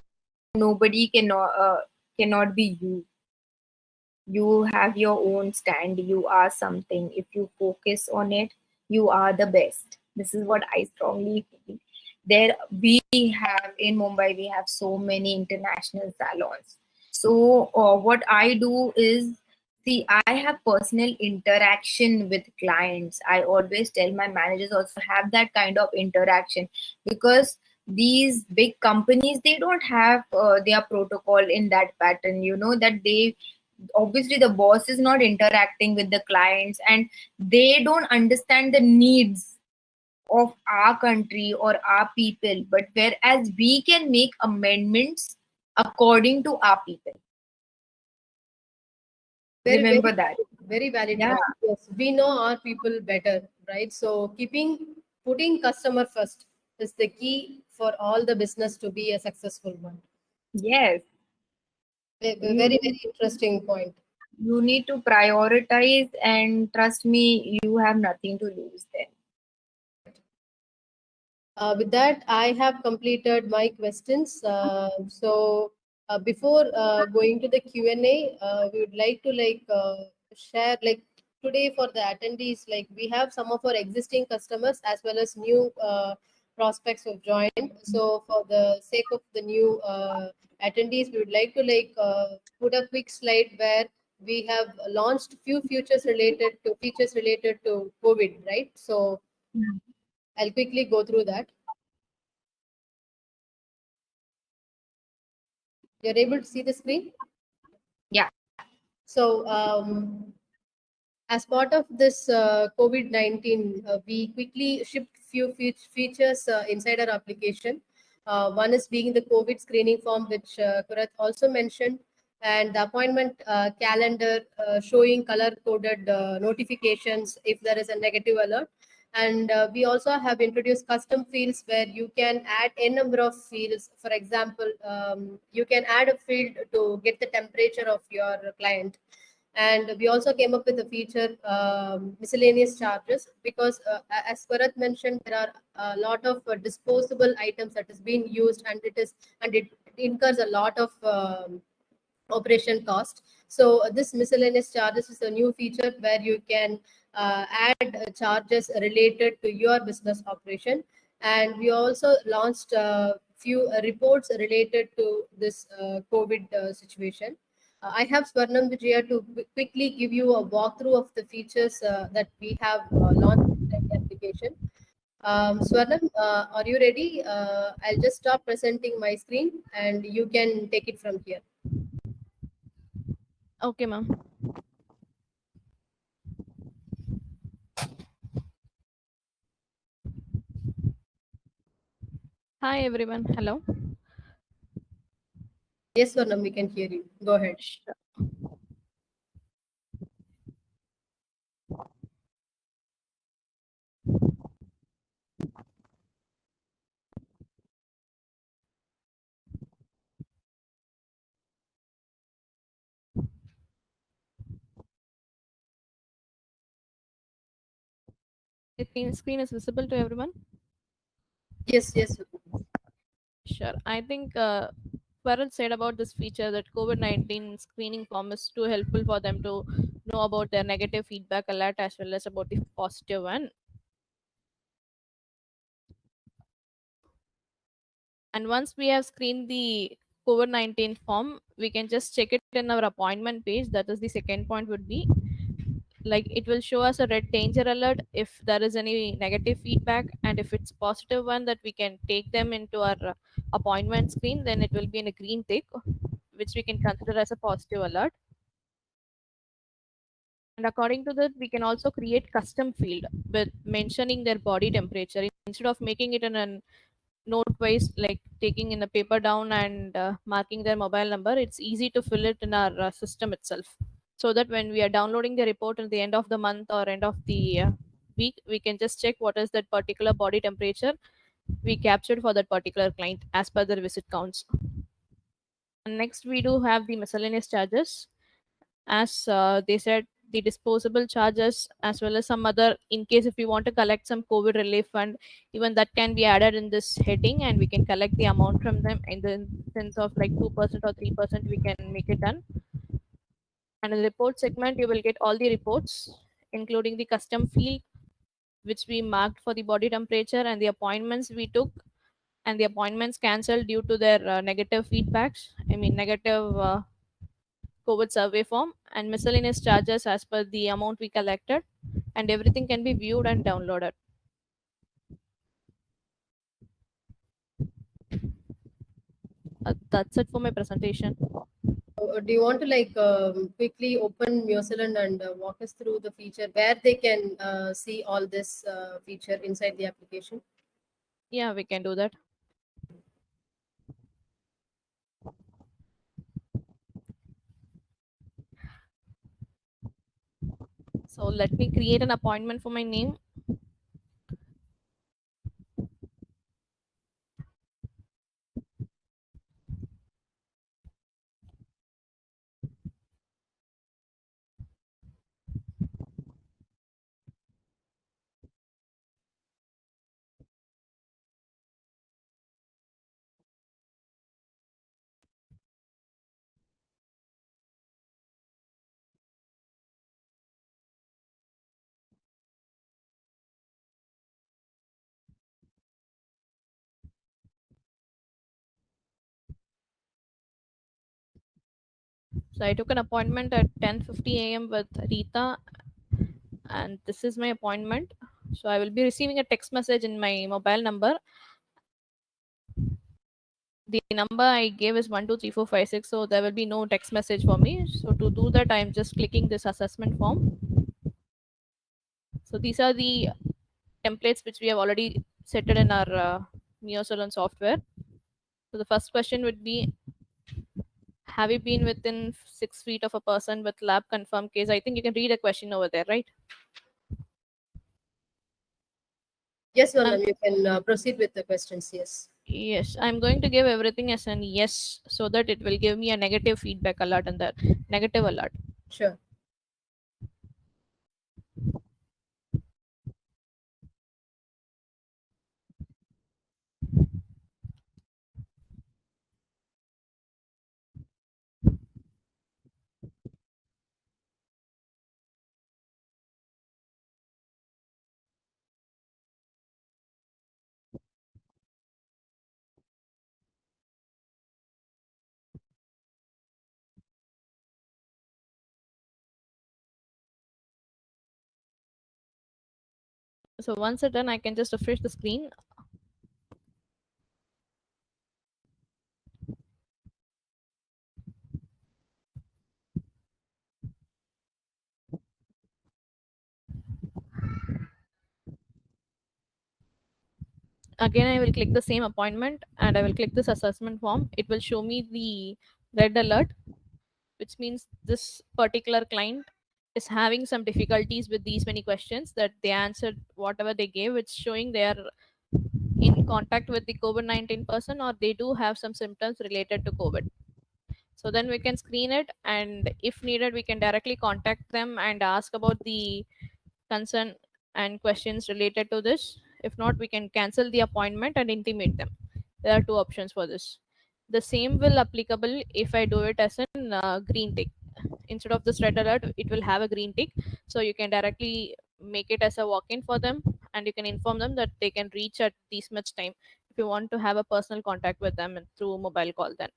nobody cannot be you. You have your own stand. You are something. If you focus on it, you are the best. This is what I strongly feel. There we have in Mumbai, we have so many international salons. So what I do is, see, I have personal interaction with clients. I always tell my managers also have that kind of interaction, because these big companies, they don't have their protocol in that pattern, that they obviously the boss is not interacting with the clients, and they don't understand the needs of our country or our people, but whereas we can make amendments according to our people. very, Remember very, that. very valid Yeah. point. Yes, we know our people better, right? So putting customer first is the key for all the business to be a successful one. Yes. Very, very interesting point. You need to prioritize, and trust me, you have nothing to lose then. With that, I have completed my questions. Before going to the Q&A, we would like to share today for the attendees, like we have some of our existing customers as well as new prospects who have joined. So for the sake of the new attendees, we would like to put a quick slide where we have launched few features related to COVID, right? So I'll quickly go through that. You're able to see the screen? Yeah. So, as part of this COVID-19, we quickly shipped few features inside our application. One is being the COVID screening form, which Qurat also mentioned, and the appointment calendar showing color-coded notifications if there is a negative alert. And we also have introduced custom fields where you can add a number of fields. For example, you can add a field to get the temperature of your client. And we also came up with a feature, miscellaneous charges, because as Bharat mentioned, there are a lot of disposable items that is being used, and it incurs a lot of operation cost. So this miscellaneous charges is a new feature where you can add charges related to your business operation. And we also launched a few reports related to this COVID situation. I have Swarnam Vijaya to quickly give you a walkthrough of the features that we have launched in the application. Swarnam, are you ready? I'll just stop presenting my screen and you can take it from here. Okay, ma'am. Hi, everyone. Hello. Yes, Swarnam, we can hear you. Go ahead. Sure. The screen is visible to everyone? Yes, yes. Sure. I think Farad said about this feature that COVID-19 screening form is too helpful for them to know about their negative feedback alert as well as about the positive one. And once we have screened the COVID-19 form, we can just check it in our appointment page. That is the second point would be, like, it will show us a red danger alert if there is any negative feedback, and if it's positive one that we can take them into our appointment screen, then it will be in a green tick, which we can consider as a positive alert. And according to that, we can also create custom field with mentioning their body temperature instead of making it in a note wise, like taking in a paper down and marking their mobile number. It's easy to fill it in our system itself, so that when we are downloading the report at the end of the month or end of the week, we can just check what is that particular body temperature we captured for that particular client as per their visit counts. And next, we do have the miscellaneous charges. As they said, the disposable charges as well as some other, in case if we want to collect some COVID relief fund, even that can be added in this heading, and we can collect the amount from them in the sense of like 2% or 3%, we can make it done. And in the report segment, you will get all the reports, including the custom field, which we marked for the body temperature, and the appointments we took, and the appointments cancelled due to their negative feedbacks. I mean, negative COVID survey form, and miscellaneous charges as per the amount we collected, and everything can be viewed and downloaded. That's it for my presentation. Do you want to like quickly open Miosalon and walk us through the feature where they can see all this feature inside the application? Yeah, we can do that. So let me create an appointment for my name. So I took an appointment at 10:50 a.m. with Rita, and this is my appointment. So I will be receiving a text message in my mobile number. The number I gave is 123456, so there will be no text message for me. So to do that, I am just clicking this assessment form. So these are the templates which we have already set it in our Miosalon software. So the first question would be, have you been within 6 feet of a person with lab confirmed case? I think you can read a question over there, right? Yes, Um, Varnam, you can proceed with the questions. Yes. yes, I'm going to give everything as an yes, so that it will give me a negative feedback alert and the negative alert. Sure. So once it's done, I can just refresh the screen. Again, I will click the same appointment and I will click this assessment form. It will show me the red alert, which means this particular client is having some difficulties with these many questions that they answered whatever they gave. It's showing they are in contact with the COVID-19 person, or they do have some symptoms related to COVID. So then we can screen it, and if needed, we can directly contact them and ask about the concern and questions related to this. If not, we can cancel the appointment and intimate them. There are two options for this. The same will applicable if I do it as an green tick. Instead of this red alert, it will have a green tick. So you can directly make it as a walk-in for them, and you can inform them that they can reach at this much time if you want to have a personal contact with them through mobile call then.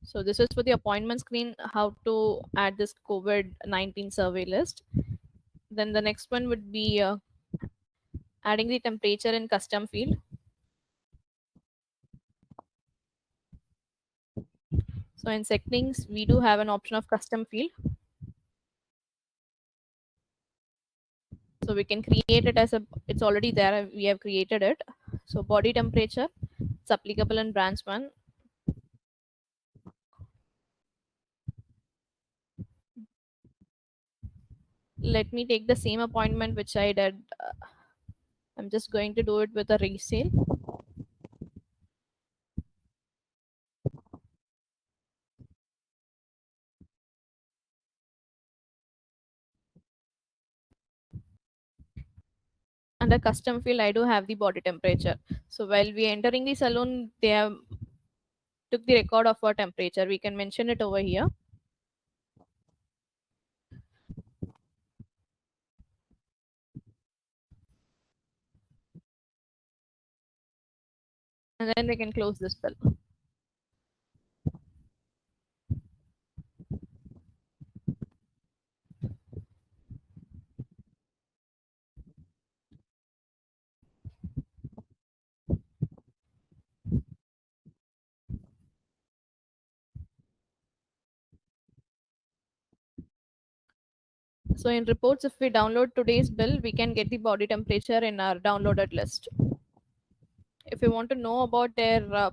So this is for the appointment screen, how to add this COVID-19 survey list. Then the next one would be adding the temperature in custom field. So in settings, we do have an option of custom field. So we can create it as a, it's already there, we have created it. So body temperature, it's applicable in branch 1. Let me take the same appointment which I did. I'm just going to do it with a resale. Under custom field, I do have the body temperature. So while we entering the salon, they have took the record of our temperature. We can mention it over here. And then we can close this bill. So in reports, if we download today's bill, we can get the body temperature in our downloaded list. If we want to know about their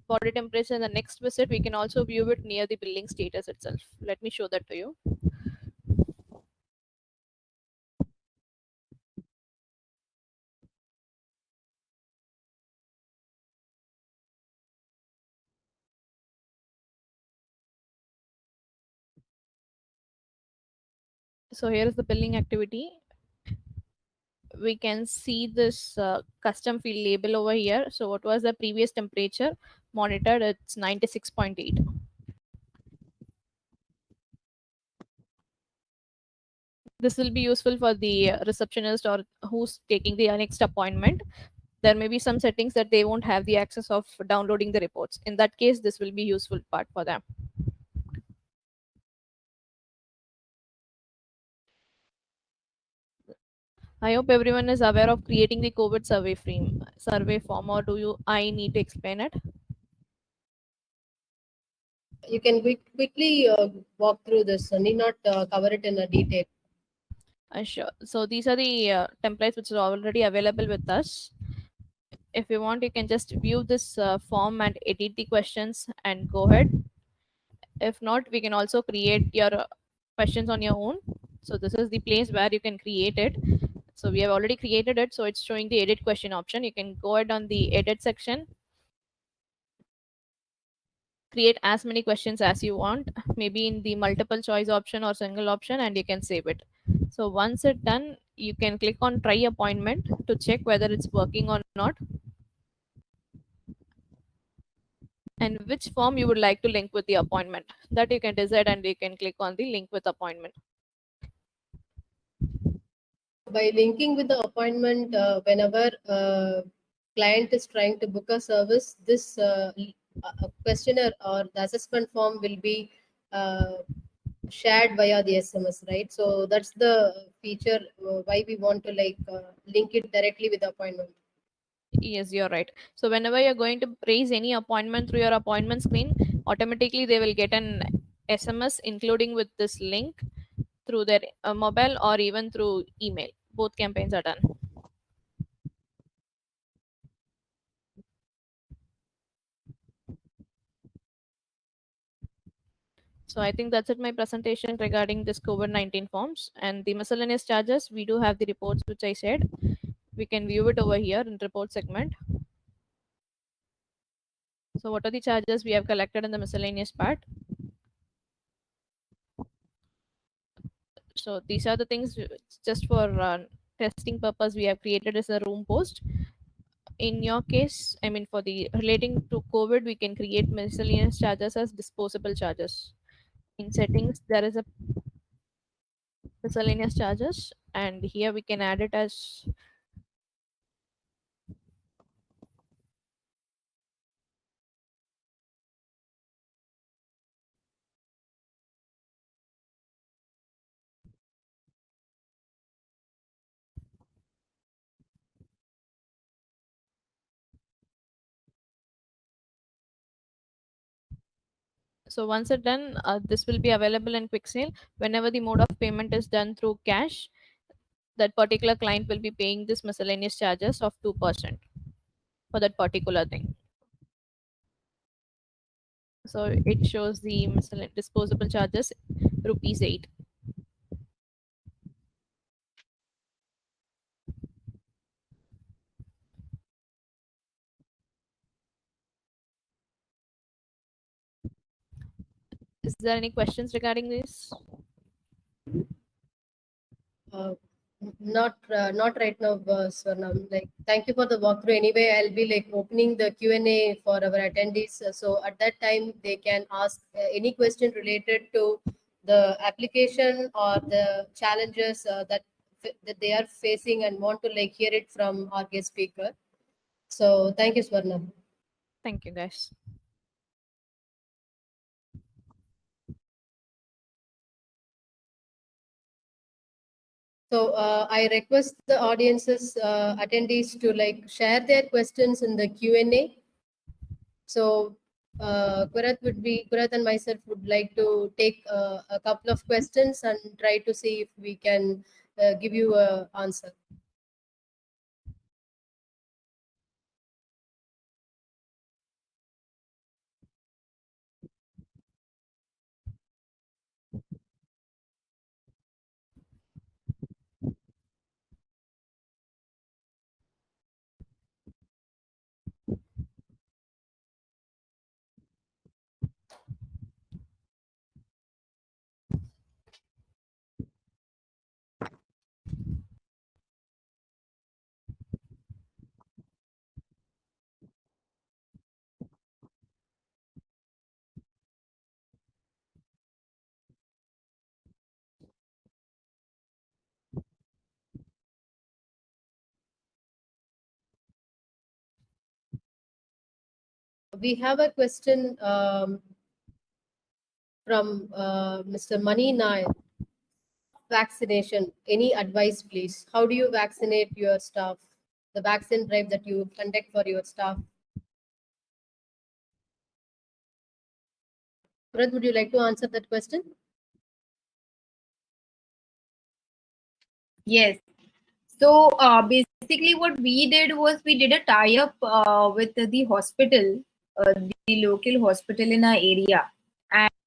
body temperature in the next visit, we can also view it near the billing status itself. Let me show that to you. So here is the billing activity. We can see this custom field label over here. So what was the previous temperature monitored? It's 96.8. This will be useful for the receptionist or who's taking the next appointment. There may be some settings that they won't have the access of downloading the reports. In that case, this will be useful part for them. I hope everyone is aware of creating the COVID survey form, or do you? I need to explain it. You can quickly walk through this. Need not cover it in a detail. Sure. So these are the templates which are already available with us. If you want, you can just view this form and edit the questions and go ahead. If not, we can also create your questions on your own. So this is the place where you can create it. So we have already created it. So it's showing the edit question option. You can go ahead on the edit section, create as many questions as you want, maybe in the multiple choice option or single option, and you can save it. So once it's done, you can click on try appointment to check whether it's working or not, and which form you would like to link with the appointment. That you can decide, and you can click on the link with appointment. By linking with the appointment, whenever client is trying to book a service, this questionnaire or the assessment form will be uh, shared via the SMS, right? So that's the feature why we want to link it directly with the appointment. Yes, you're right. So whenever you're going to raise any appointment through your appointment screen, automatically they will get an SMS including with this link through their mobile or even through email. Both campaigns are done. So I think that's it, my presentation regarding this COVID-19 forms and the miscellaneous charges. We do have the reports which I said. We can view it over here in report segment. So what are the charges we have collected in the miscellaneous part? So these are the things just for testing purpose we have created as a room post. In your case, I mean for the relating to COVID, we can create miscellaneous charges as disposable charges. In settings, there is a miscellaneous charges, and here we can add it as So once it's done, this will be available in quick sale. Whenever the mode of payment is done through cash, that particular client will be paying this miscellaneous charges of 2% for that particular thing. So it shows the disposable charges rupees 8. Is there any questions regarding this? Uh, not right now, Swarnam. Like, thank you for the walkthrough. Anyway, I'll be like opening the Q&A for our attendees. So at that time, they can ask any question related to the application or the challenges that they are facing and want to like hear it from our guest speaker. So thank you, Swarnam. Thank you, guys. So I request the audience's attendees to like share their questions in the Q&A. So Qurat and myself would like to take a couple of questions and try to see if we can give you an answer. We have a question from Mr. Mani Nair. Vaccination. Any advice, please? How do you vaccinate your staff? The vaccine drive that you conduct for your staff. Qurat, would you like to answer that question? Yes. So basically, what we did was we did a tie-up with the hospital, the local hospital in our area,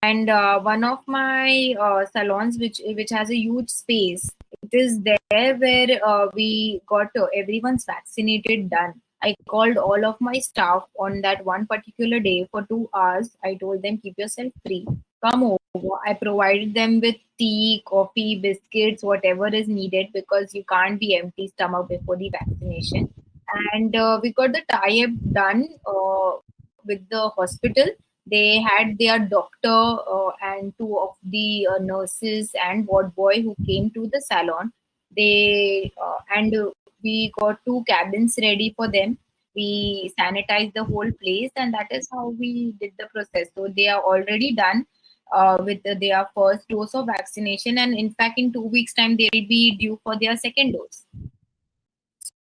and one of my salons, which has a huge space, it is there where we got everyone's vaccinated done. I called all of my staff on that one particular day for 2 hours. I told them, keep yourself free, come over. I provided them with tea, coffee, biscuits, whatever is needed, because you can't be empty stomach before the vaccination. And we got the tie-up done with the hospital. They had their doctor and two of the nurses and ward boy who came to the salon. They and we got two cabins ready for them. We sanitized the whole place, and that is how we did the process. So they are already done with their first dose of vaccination, and in fact, in 2 weeks' time, they will be due for their second dose.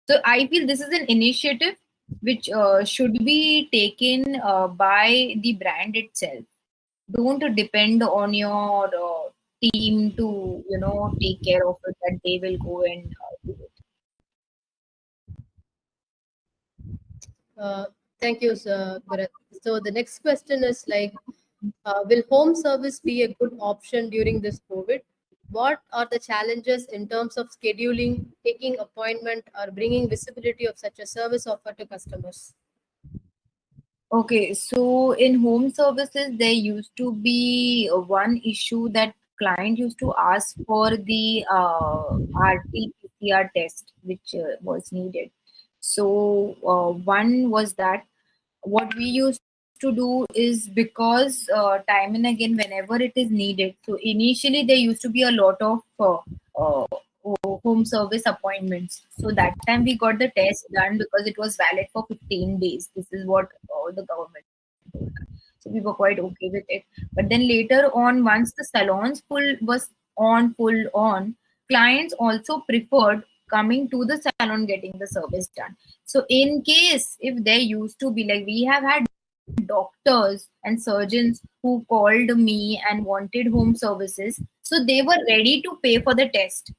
So I feel this is an initiative which should be taken by the brand itself. Don't depend on your team to take care of it, that they will go and do it. Thank you, sir. Bharat. So the next question is like, will home service be a good option during this COVID? What are the challenges in terms of scheduling, taking appointment, or bringing visibility of such a service offer to customers? Okay, so in home services, there used to be one issue that client used to ask for the RT-PCR test, which was needed. So one was that what we used to do is, because time and again, whenever it is needed. So initially, there used to be a lot of uh, home service appointments. So that time we got the test done because it was valid for 15 days. This is what the government told us. So we were quite okay with it. But then later on, once the salons full on, clients also preferred coming to the salon getting the service done. So in case if there used to be, like, we have had doctors and surgeons who called me and wanted home services. So they were ready to pay for the test.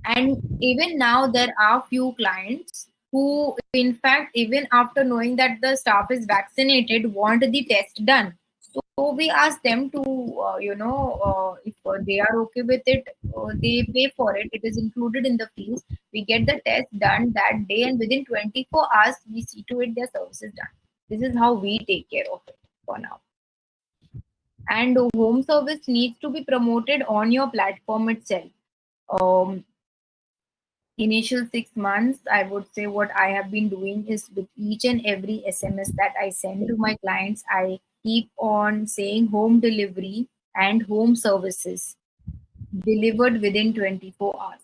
And even now, there are few clients who, in fact, even after knowing that the staff is vaccinated, want the test done. So we ask them to, if they are okay with it, they pay for it. It is included in the fees. We get the test done that day, and within 24 hours, we see to it their service is done. This is how we take care of it for now. And home service needs to be promoted on your platform itself. Um, Initial 6 months, I would say what I have been doing is with each and every SMS that I send to my clients, I keep on saying home delivery and home services delivered within 24 hours.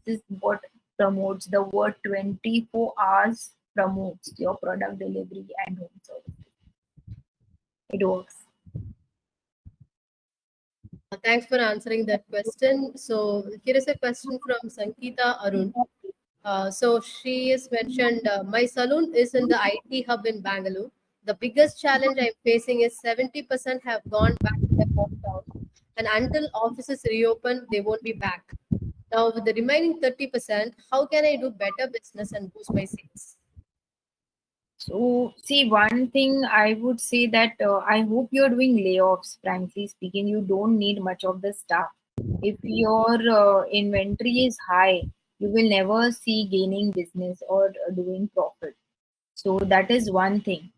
This is what promotes the word 24 hours, promotes your product delivery and home services. It works. Thanks for answering that question. So here is a question from Sankita Arun. So she has mentioned, my salon is in the IT hub in Bangalore. The biggest challenge I'm facing is 70% have gone back to their hometown, and until offices reopen, they won't be back. Now, with the remaining 30%, how can I do better business and boost my sales? So, see, one thing I would say that I hope you're doing layoffs, frankly speaking. You don't need much of the staff. If your inventory is high, you will never see gaining business or doing profit. So, that is one thing.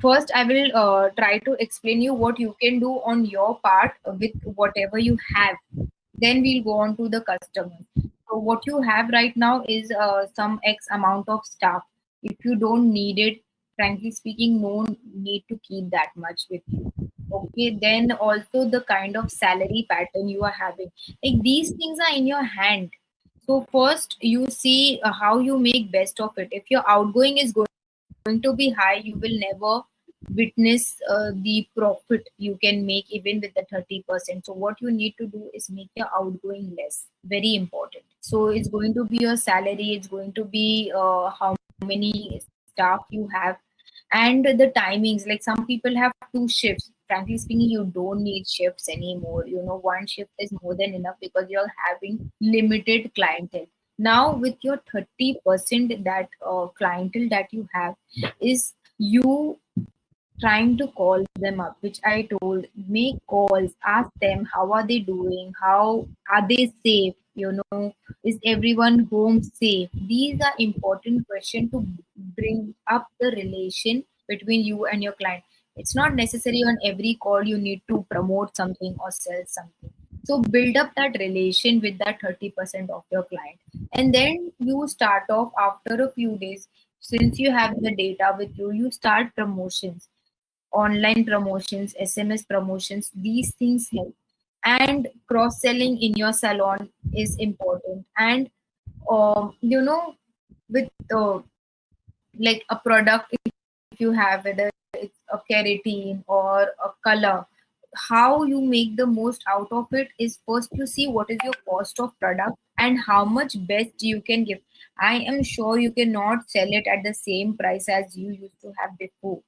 First, I will try to explain you what you can do on your part with whatever you have. Then we'll go on to the customer. So what you have right now is some X amount of staff. If you don't need it, frankly speaking, no need to keep that much with you. Okay, then also the kind of salary pattern you are having. Like these things are in your hand. So first you see how you make best of it. If your outgoing is going to be high, you will never witness the profit you can make even with the 30%. So what you need to do is make your outgoing less. Very important. So it's going to be your salary, it's going to be how many staff you have, and the timings. Like some people have two shifts. Frankly speaking, you don't need shifts anymore. You know, one shift is more than enough because you're having limited clientele. Now with your 30% that clientele that you have, is you trying to call them up, which I told, make calls, ask them how are they doing, how are they safe, is everyone home safe. These are important questions to bring up the relation between you and your client. It's not necessary on every call you need to promote something or sell something. So build up that relation with that 30% of your client, and then you start off after a few days. Since you have the data with you, you start promotions, online promotions, SMS promotions. These things help. And cross selling in your salon is important. And with like a product, if you have, whether it's a keratin or a color, how you make the most out of it is first to see what is your cost of product and how much best you can give. I am sure you cannot sell it at the same price as you used to have before,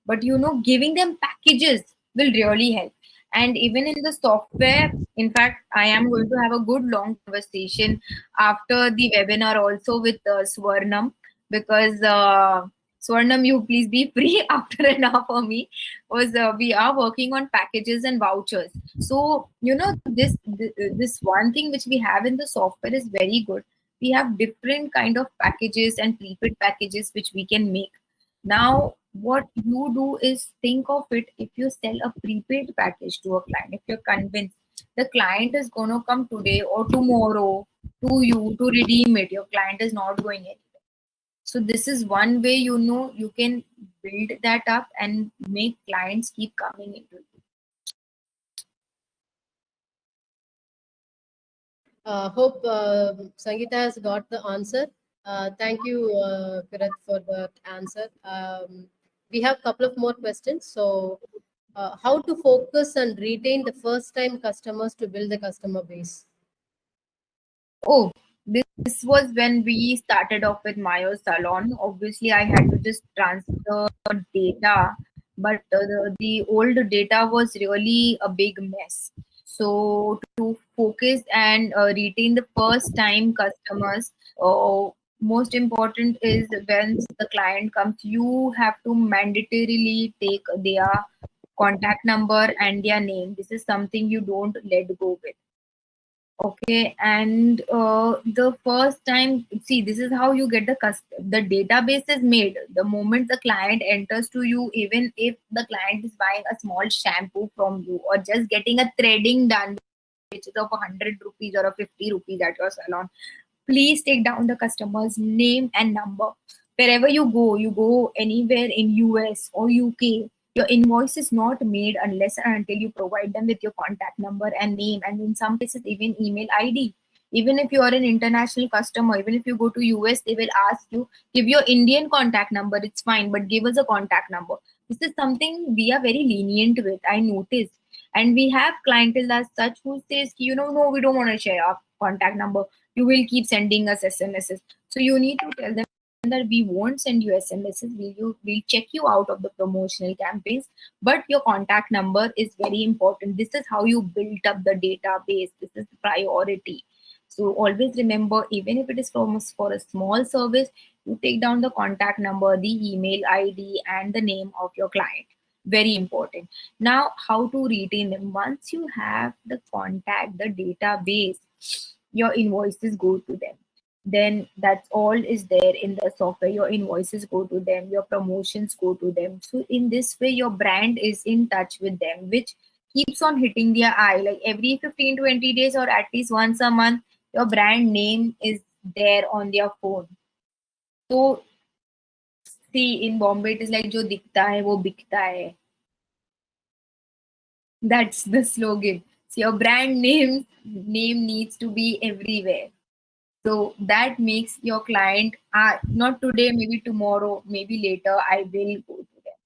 but giving them packages will really help. And even in the software, in fact, I am going to have a good long conversation after the webinar also with Swarnam, because Swarnam, you please be free after an hour for me. Was we are working on packages and vouchers. So this one thing which we have in the software is very good. We have different kind of packages and prepaid packages which we can make. Now, what you do is think of it, if you sell a prepaid package to a client, if you're convinced the client is going to come today or tomorrow to you to redeem it, your client is not going anywhere. So this is one way you can build that up and make clients keep coming into you. Hope Sangeeta has got the answer. Thank you, Qurat, for the answer. We have a couple of more questions. So, how to focus and retain the first-time customers to build the customer base? Oh, this was when we started off with Miosalon. Obviously, I had to just transfer data but the old data was really a big mess. So to focus and retain the first time customers, uh, most important is when the client comes, you have to mandatorily take their contact number and their name. This is something you don't let go with. Okay, and the first time, see, this is how you get the database is made. The moment the client enters to you, even if the client is buying a small shampoo from you or just getting a threading done, which is of 100 rupees or a 50 rupees at your salon, please take down the customer's name and number. Wherever you go anywhere in US or UK, your invoice is not made unless and until you provide them with your contact number and name, and in some cases even email ID. Even if you are an international customer, even if you go to US, they will ask you, give your Indian contact number, it's fine, but give us a contact number. This is something we are very lenient with, I noticed. And we have clientele as such who says, no, we don't want to share our contact number, you will keep sending us SMSs. So you need to tell them that we won't send you SMSs. We'll check you out of the promotional campaigns, but your contact number is very important. This is how you build up the database. This is the priority. So always remember, even if it is for a small service, you take down the contact number, the email ID, and the name of your client. Very important. Now, how to retain them? Once you have the contact, the database, your invoices go to them. Then that's all is there in the software. Your invoices go to them, your promotions go to them. So in this way, your brand is in touch with them, which keeps on hitting their eye. Like every 15-20 days or at least once a month, your brand name is there on their phone. So see, in Bombay, it is like jo dikhta hai, wo bikta hai. That's the slogan. So your brand name needs to be everywhere. So that makes your client, not today, maybe tomorrow, maybe later, I will go to them.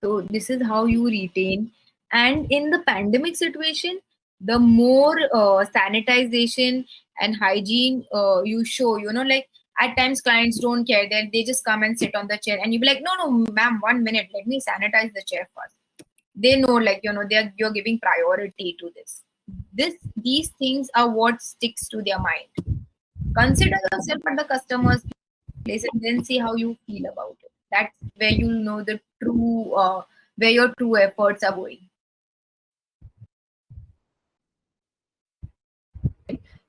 So this is how you retain. And in the pandemic situation, the more sanitization and hygiene you show, like at times clients don't care, they just come and sit on the chair and you be like, no, ma'am, 1 minute, let me sanitize the chair first. They know, you're giving priority to these things are what sticks to their mind. Consider yourself at the customer's place and then see how you feel about it. That's where you'll know the true where your true efforts are going.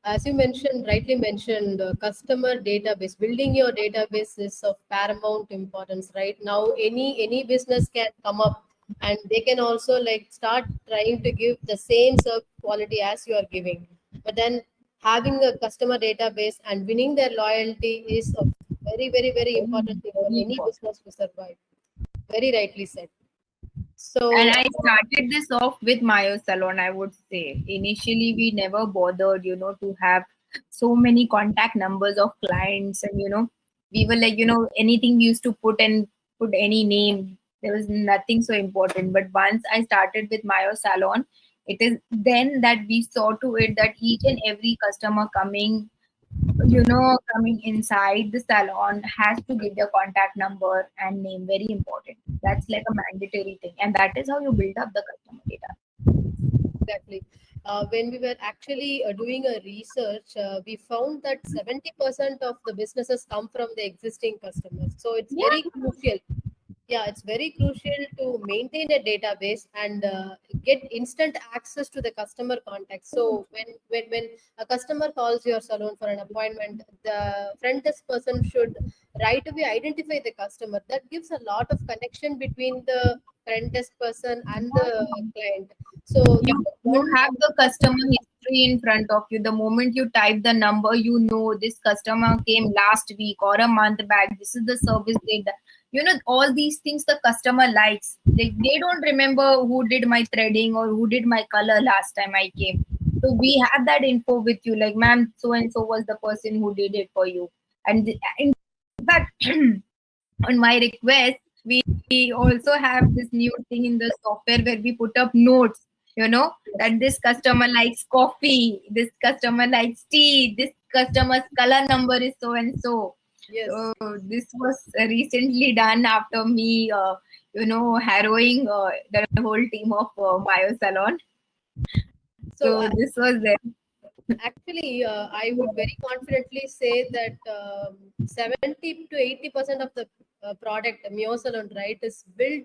As you mentioned, rightly mentioned, customer database, building your database is of paramount importance. Right now, any business can come up, and they can also like start trying to give the same service quality as you are giving. But then having a customer database and winning their loyalty is of very, very, very important thing for Very any important. business to survive. Very rightly said. And So I started this off with Miosalon, I would say. Initially, we never bothered, to have so many contact numbers of clients. And, we were like, anything we used to put any name. There was nothing so important. But once I started with Miosalon, it is then that we saw to it that each and every customer coming inside the salon has to give their contact number and name. Very important. That's like a mandatory thing. And that is how you build up the customer data. exactly. When we were actually doing a research, we found that 70% of the businesses come from the existing customers. So it's Yeah. very crucial. Yeah, it's very crucial to maintain a database and get instant access to the customer contact. So when a customer calls your salon for an appointment, the front desk person should right away identify the customer. That gives a lot of connection between the front desk person and the client. So You, this is you one. have the customer history in front of you. The moment you type the number, this customer came last week or a month back. This is the service they done. All these things the customer likes. Like they don't remember who did my threading or who did my color last time I came. So we have that info with you. Like, ma'am, so and so was the person who did it for you. And in fact, on my request, we also have this new thing in the software where we put up notes, that this customer likes coffee, this customer likes tea, this customer's color number is so and so. Yes. So this was recently done after me, harrowing the whole team of Miosalon. So So this was there. actually, I would very confidently say that 70 to 80% of the product, Miosalon, right, is built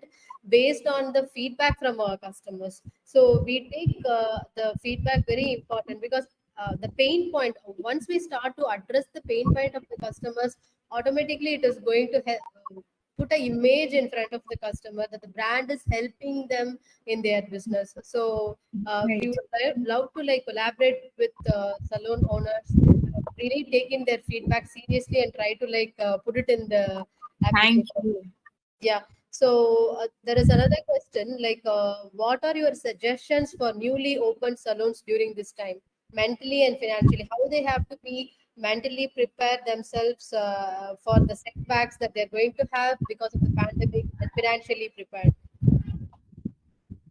based on the feedback from our customers. So we take the feedback very important, because the pain point, once we start to address the pain point of the customers, automatically it is going to put an image in front of the customer that the brand is helping them in their business. So we Right. would love to like collaborate with salon owners, really taking their feedback seriously and try to like put it in the Thank application. you. Yeah. So there is another question like, what are your suggestions for newly opened salons during this time, mentally and financially? How they have to be mentally prepare themselves for the setbacks that they're going to have because of the pandemic, and financially prepared.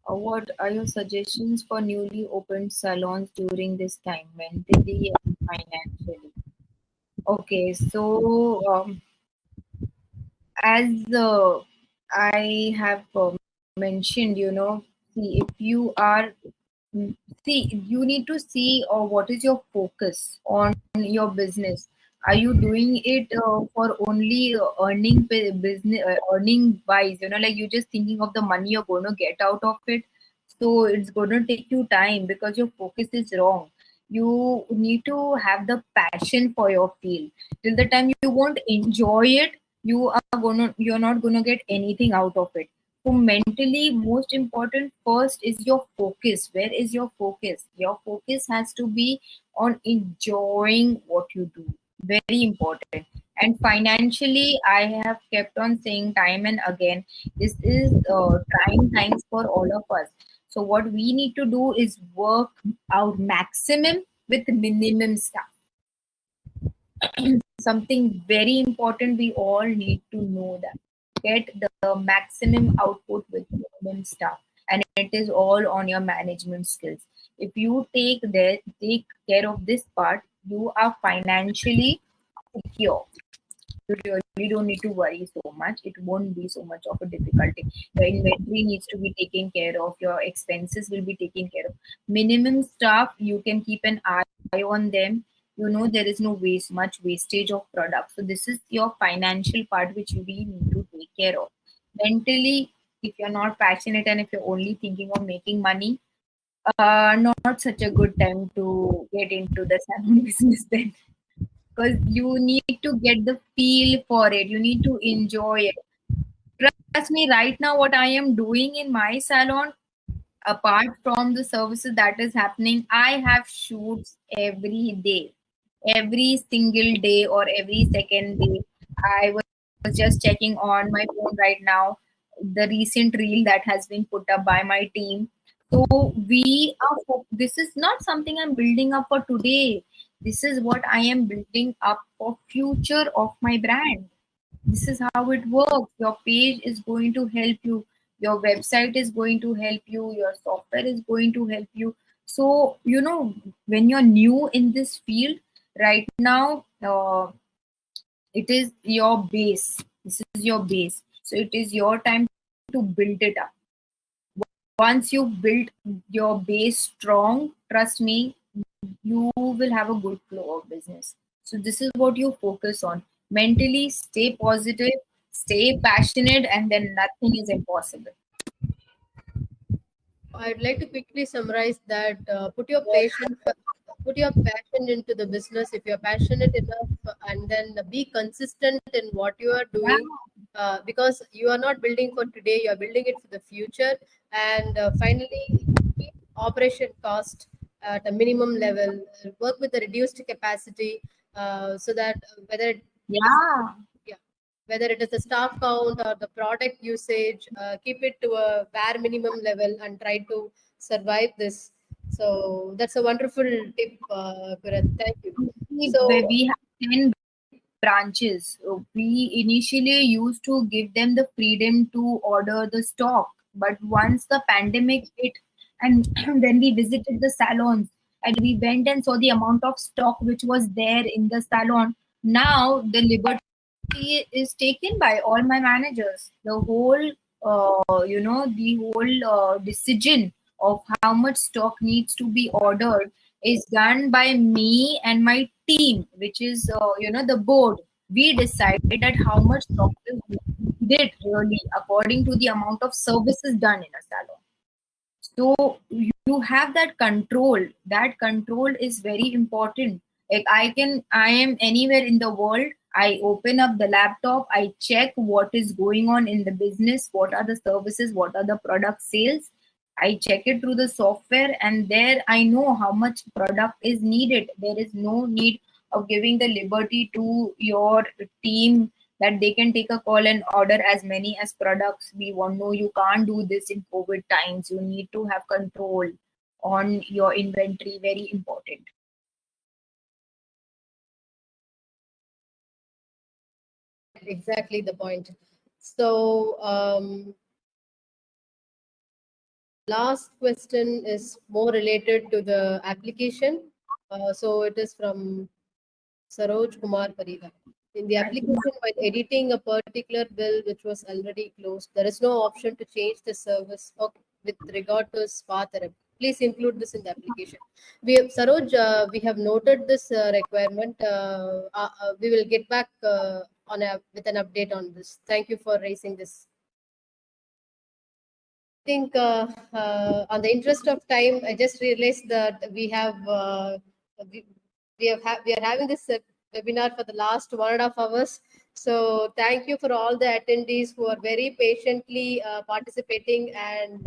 What are your suggestions for newly opened salons during this time, mentally and financially? Okay, so as I have mentioned, see, if you are see, you need to see what is your focus on your business. Are you doing it for only earning business, earning wise? Like you're just thinking of the money you're going to get out of it. So it's going to take you time because your focus is wrong. You need to have the passion for your field. Till the time you won't enjoy it, you're not gonna get anything out of it. So mentally, most important first is your focus. Where is your focus? Your focus has to be on enjoying what you do. Very important. And financially, I have kept on saying time and again, this is trying times for all of us. So what we need to do is work out maximum with minimum stuff. Something very important, we all need to know that get the maximum output with minimum stuff, and it is all on your management skills. If you take care of this part, you are financially secure. You really don't need to worry so much. It won't be so much of a difficulty. Your inventory needs to be taken care of, your expenses will be taken care of. Minimum stuff, you can keep an eye on them. There is no much wastage of product. So this is your financial part which we need to take care of. Mentally, if you're not passionate and if you're only thinking of making money, not such a good time to get into the salon business then, because you need to get the feel for it. You need to enjoy it. Trust me, right now, what I am doing in my salon, apart from the services that is happening, I have shoots every day, every single day or every second day. I was just checking on my phone right now the recent reel that has been put up by my team. So this is not something I'm building up for today. This is what I am building up for future of my brand. This is how it works. Your page is going to help you, your website is going to help you, your software is going to help you. So when you're new in this field right now, it is your base. This is your base, so it is your time to build it up. Once you've built your base strong, trust me, you will have a good flow of business. So this is what you focus on. Mentally, stay positive, stay passionate, and then nothing is impossible. I'd like to quickly summarize that put your passion into the business. If you're passionate enough, and then be consistent in what you are Yeah, doing, because you are not building for today, you are building it for the future. And finally, keep operation cost at a minimum level. Work with a reduced capacity, so that whether it is, yeah. yeah, whether it is the staff count or the product usage, keep it to a bare minimum level and try to survive this. So that's a wonderful tip, Qurat. Thank you. So We have 10 branches. We initially used to give them the freedom to order the stock, but once the pandemic hit, and when we visited the salons and we went and saw the amount of stock which was there in the salon, now the liberty is taken by all my managers. The whole the whole decision of how much stock needs to be ordered is done by me and my team, which is the board. We decide that how much stock is needed really according to the amount of services done in a salon. So you have that control. That control is very important. Like I am anywhere in the world, I open up the laptop, I check what is going on in the business, what are the services, what are the product sales. I check it through the software, and there I know how much product is needed. There is no need of giving the liberty to your team that they can take a call and order as many as products we want. No, you can't do this in COVID times. You need to have control on your inventory. Very important. Exactly the point. So last question is more related to the application. So it is from Saroj Kumar Parida. In the application, while editing a particular bill which was already closed, there is no option to change the service with regard to spa therapy. Please include this in the application. Saroj, we have noted this requirement. We will get back with an update on this. Thank you for raising this. I think on the interest of time, I just realized that we, we are having this webinar for the last 1.5 hours. So thank you for all the attendees who are very patiently participating, and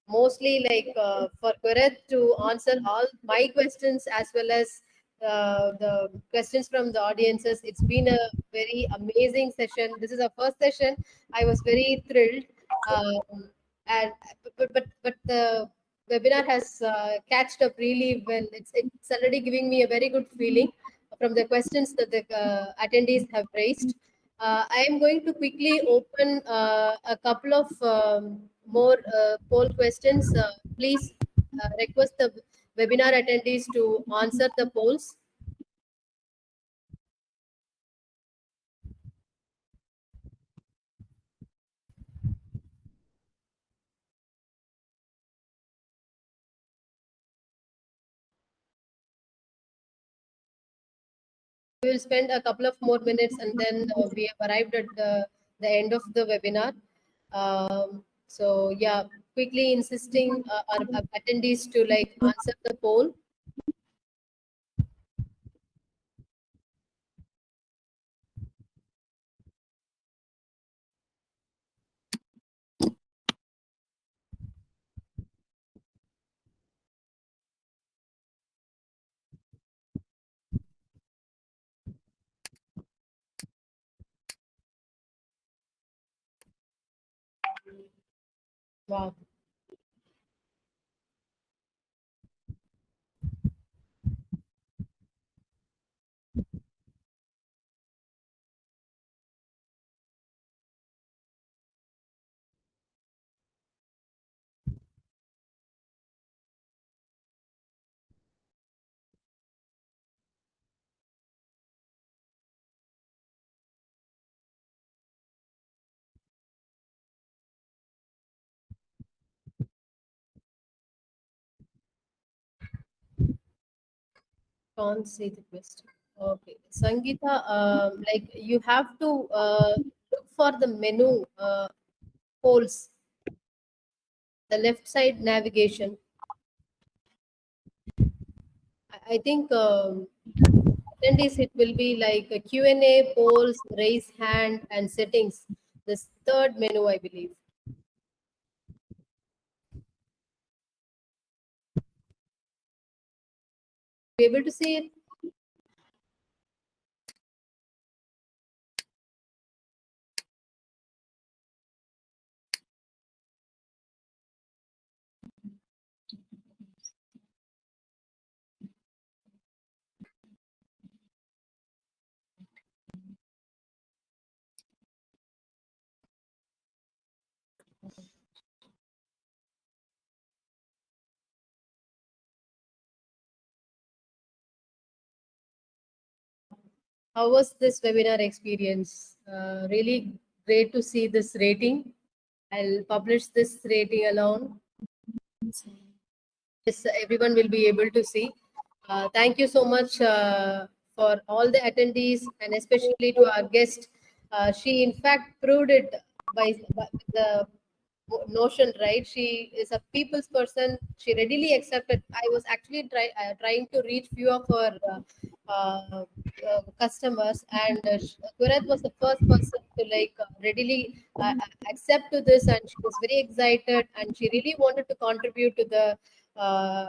mostly like for Qurat to answer all my questions as well as the questions from the audiences. It's been a very amazing session. This is our first session. I was very thrilled. And but the webinar has catched up really well. It's already giving me a very good feeling from the questions that the attendees have raised. I am going to quickly open a couple of more poll questions. Please request the webinar attendees to answer the polls. We will spend a couple of more minutes, and then we have arrived at the end of the webinar. So yeah, quickly insisting our attendees to like answer the poll. Wow. Can't see the question. Okay, Sangeeta, like you have to look for the menu polls, the left side navigation. I think attendees it will be like a Q&A, polls, raise hand, and settings. This third menu, I believe. Be able to see it? How was this webinar experience? Really great to see this rating. I'll publish this rating alone. Yes, everyone will be able to see. Thank you so much for all the attendees and especially to our guest. She in fact proved it by the notion, right? She is a people's person. She readily accepted. I was actually trying to reach few of her customers, and Qurat was the first person to readily accept to this, and she was very excited, and she really wanted to contribute to the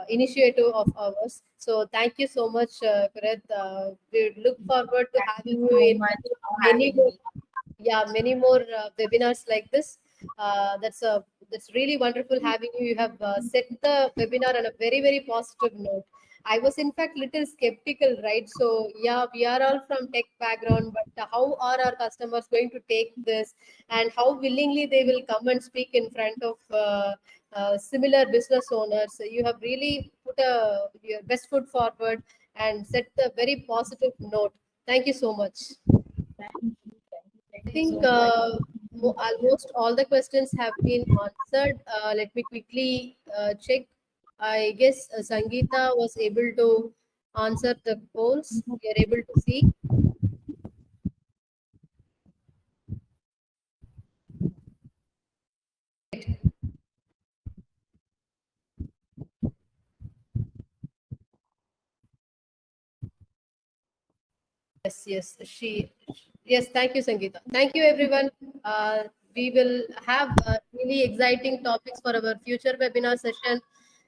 initiative of ours. So thank you so much, Qurat. We look forward to having you in many more, many more webinars like this. That's really wonderful having you. You have set the webinar on a very, very positive note. I was in fact little skeptical, right? So yeah, we are all from tech background, but how are our customers going to take this, and how willingly they will come and speak in front of similar business owners? So you have really put your best foot forward and set the very positive note. Thank you so much. I think almost all the questions have been answered. Let me quickly check. I guess Sangeeta was able to answer the polls. We are able to see. Yes, yes, thank you, Sangeeta. Thank you, everyone. We will have really exciting topics for our future webinar session,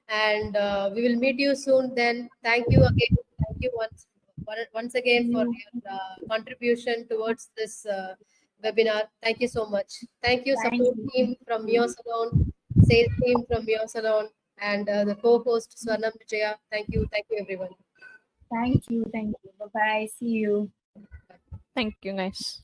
and we will meet you soon. Then, thank you again. Thank you once again for your contribution towards this webinar. Thank you so much. Thank you, support team from Miosalon, sales team from Miosalon, and the co-host Swarnam Vijaya. Thank you, everyone. Thank you. Bye bye. See you. Thank you, guys.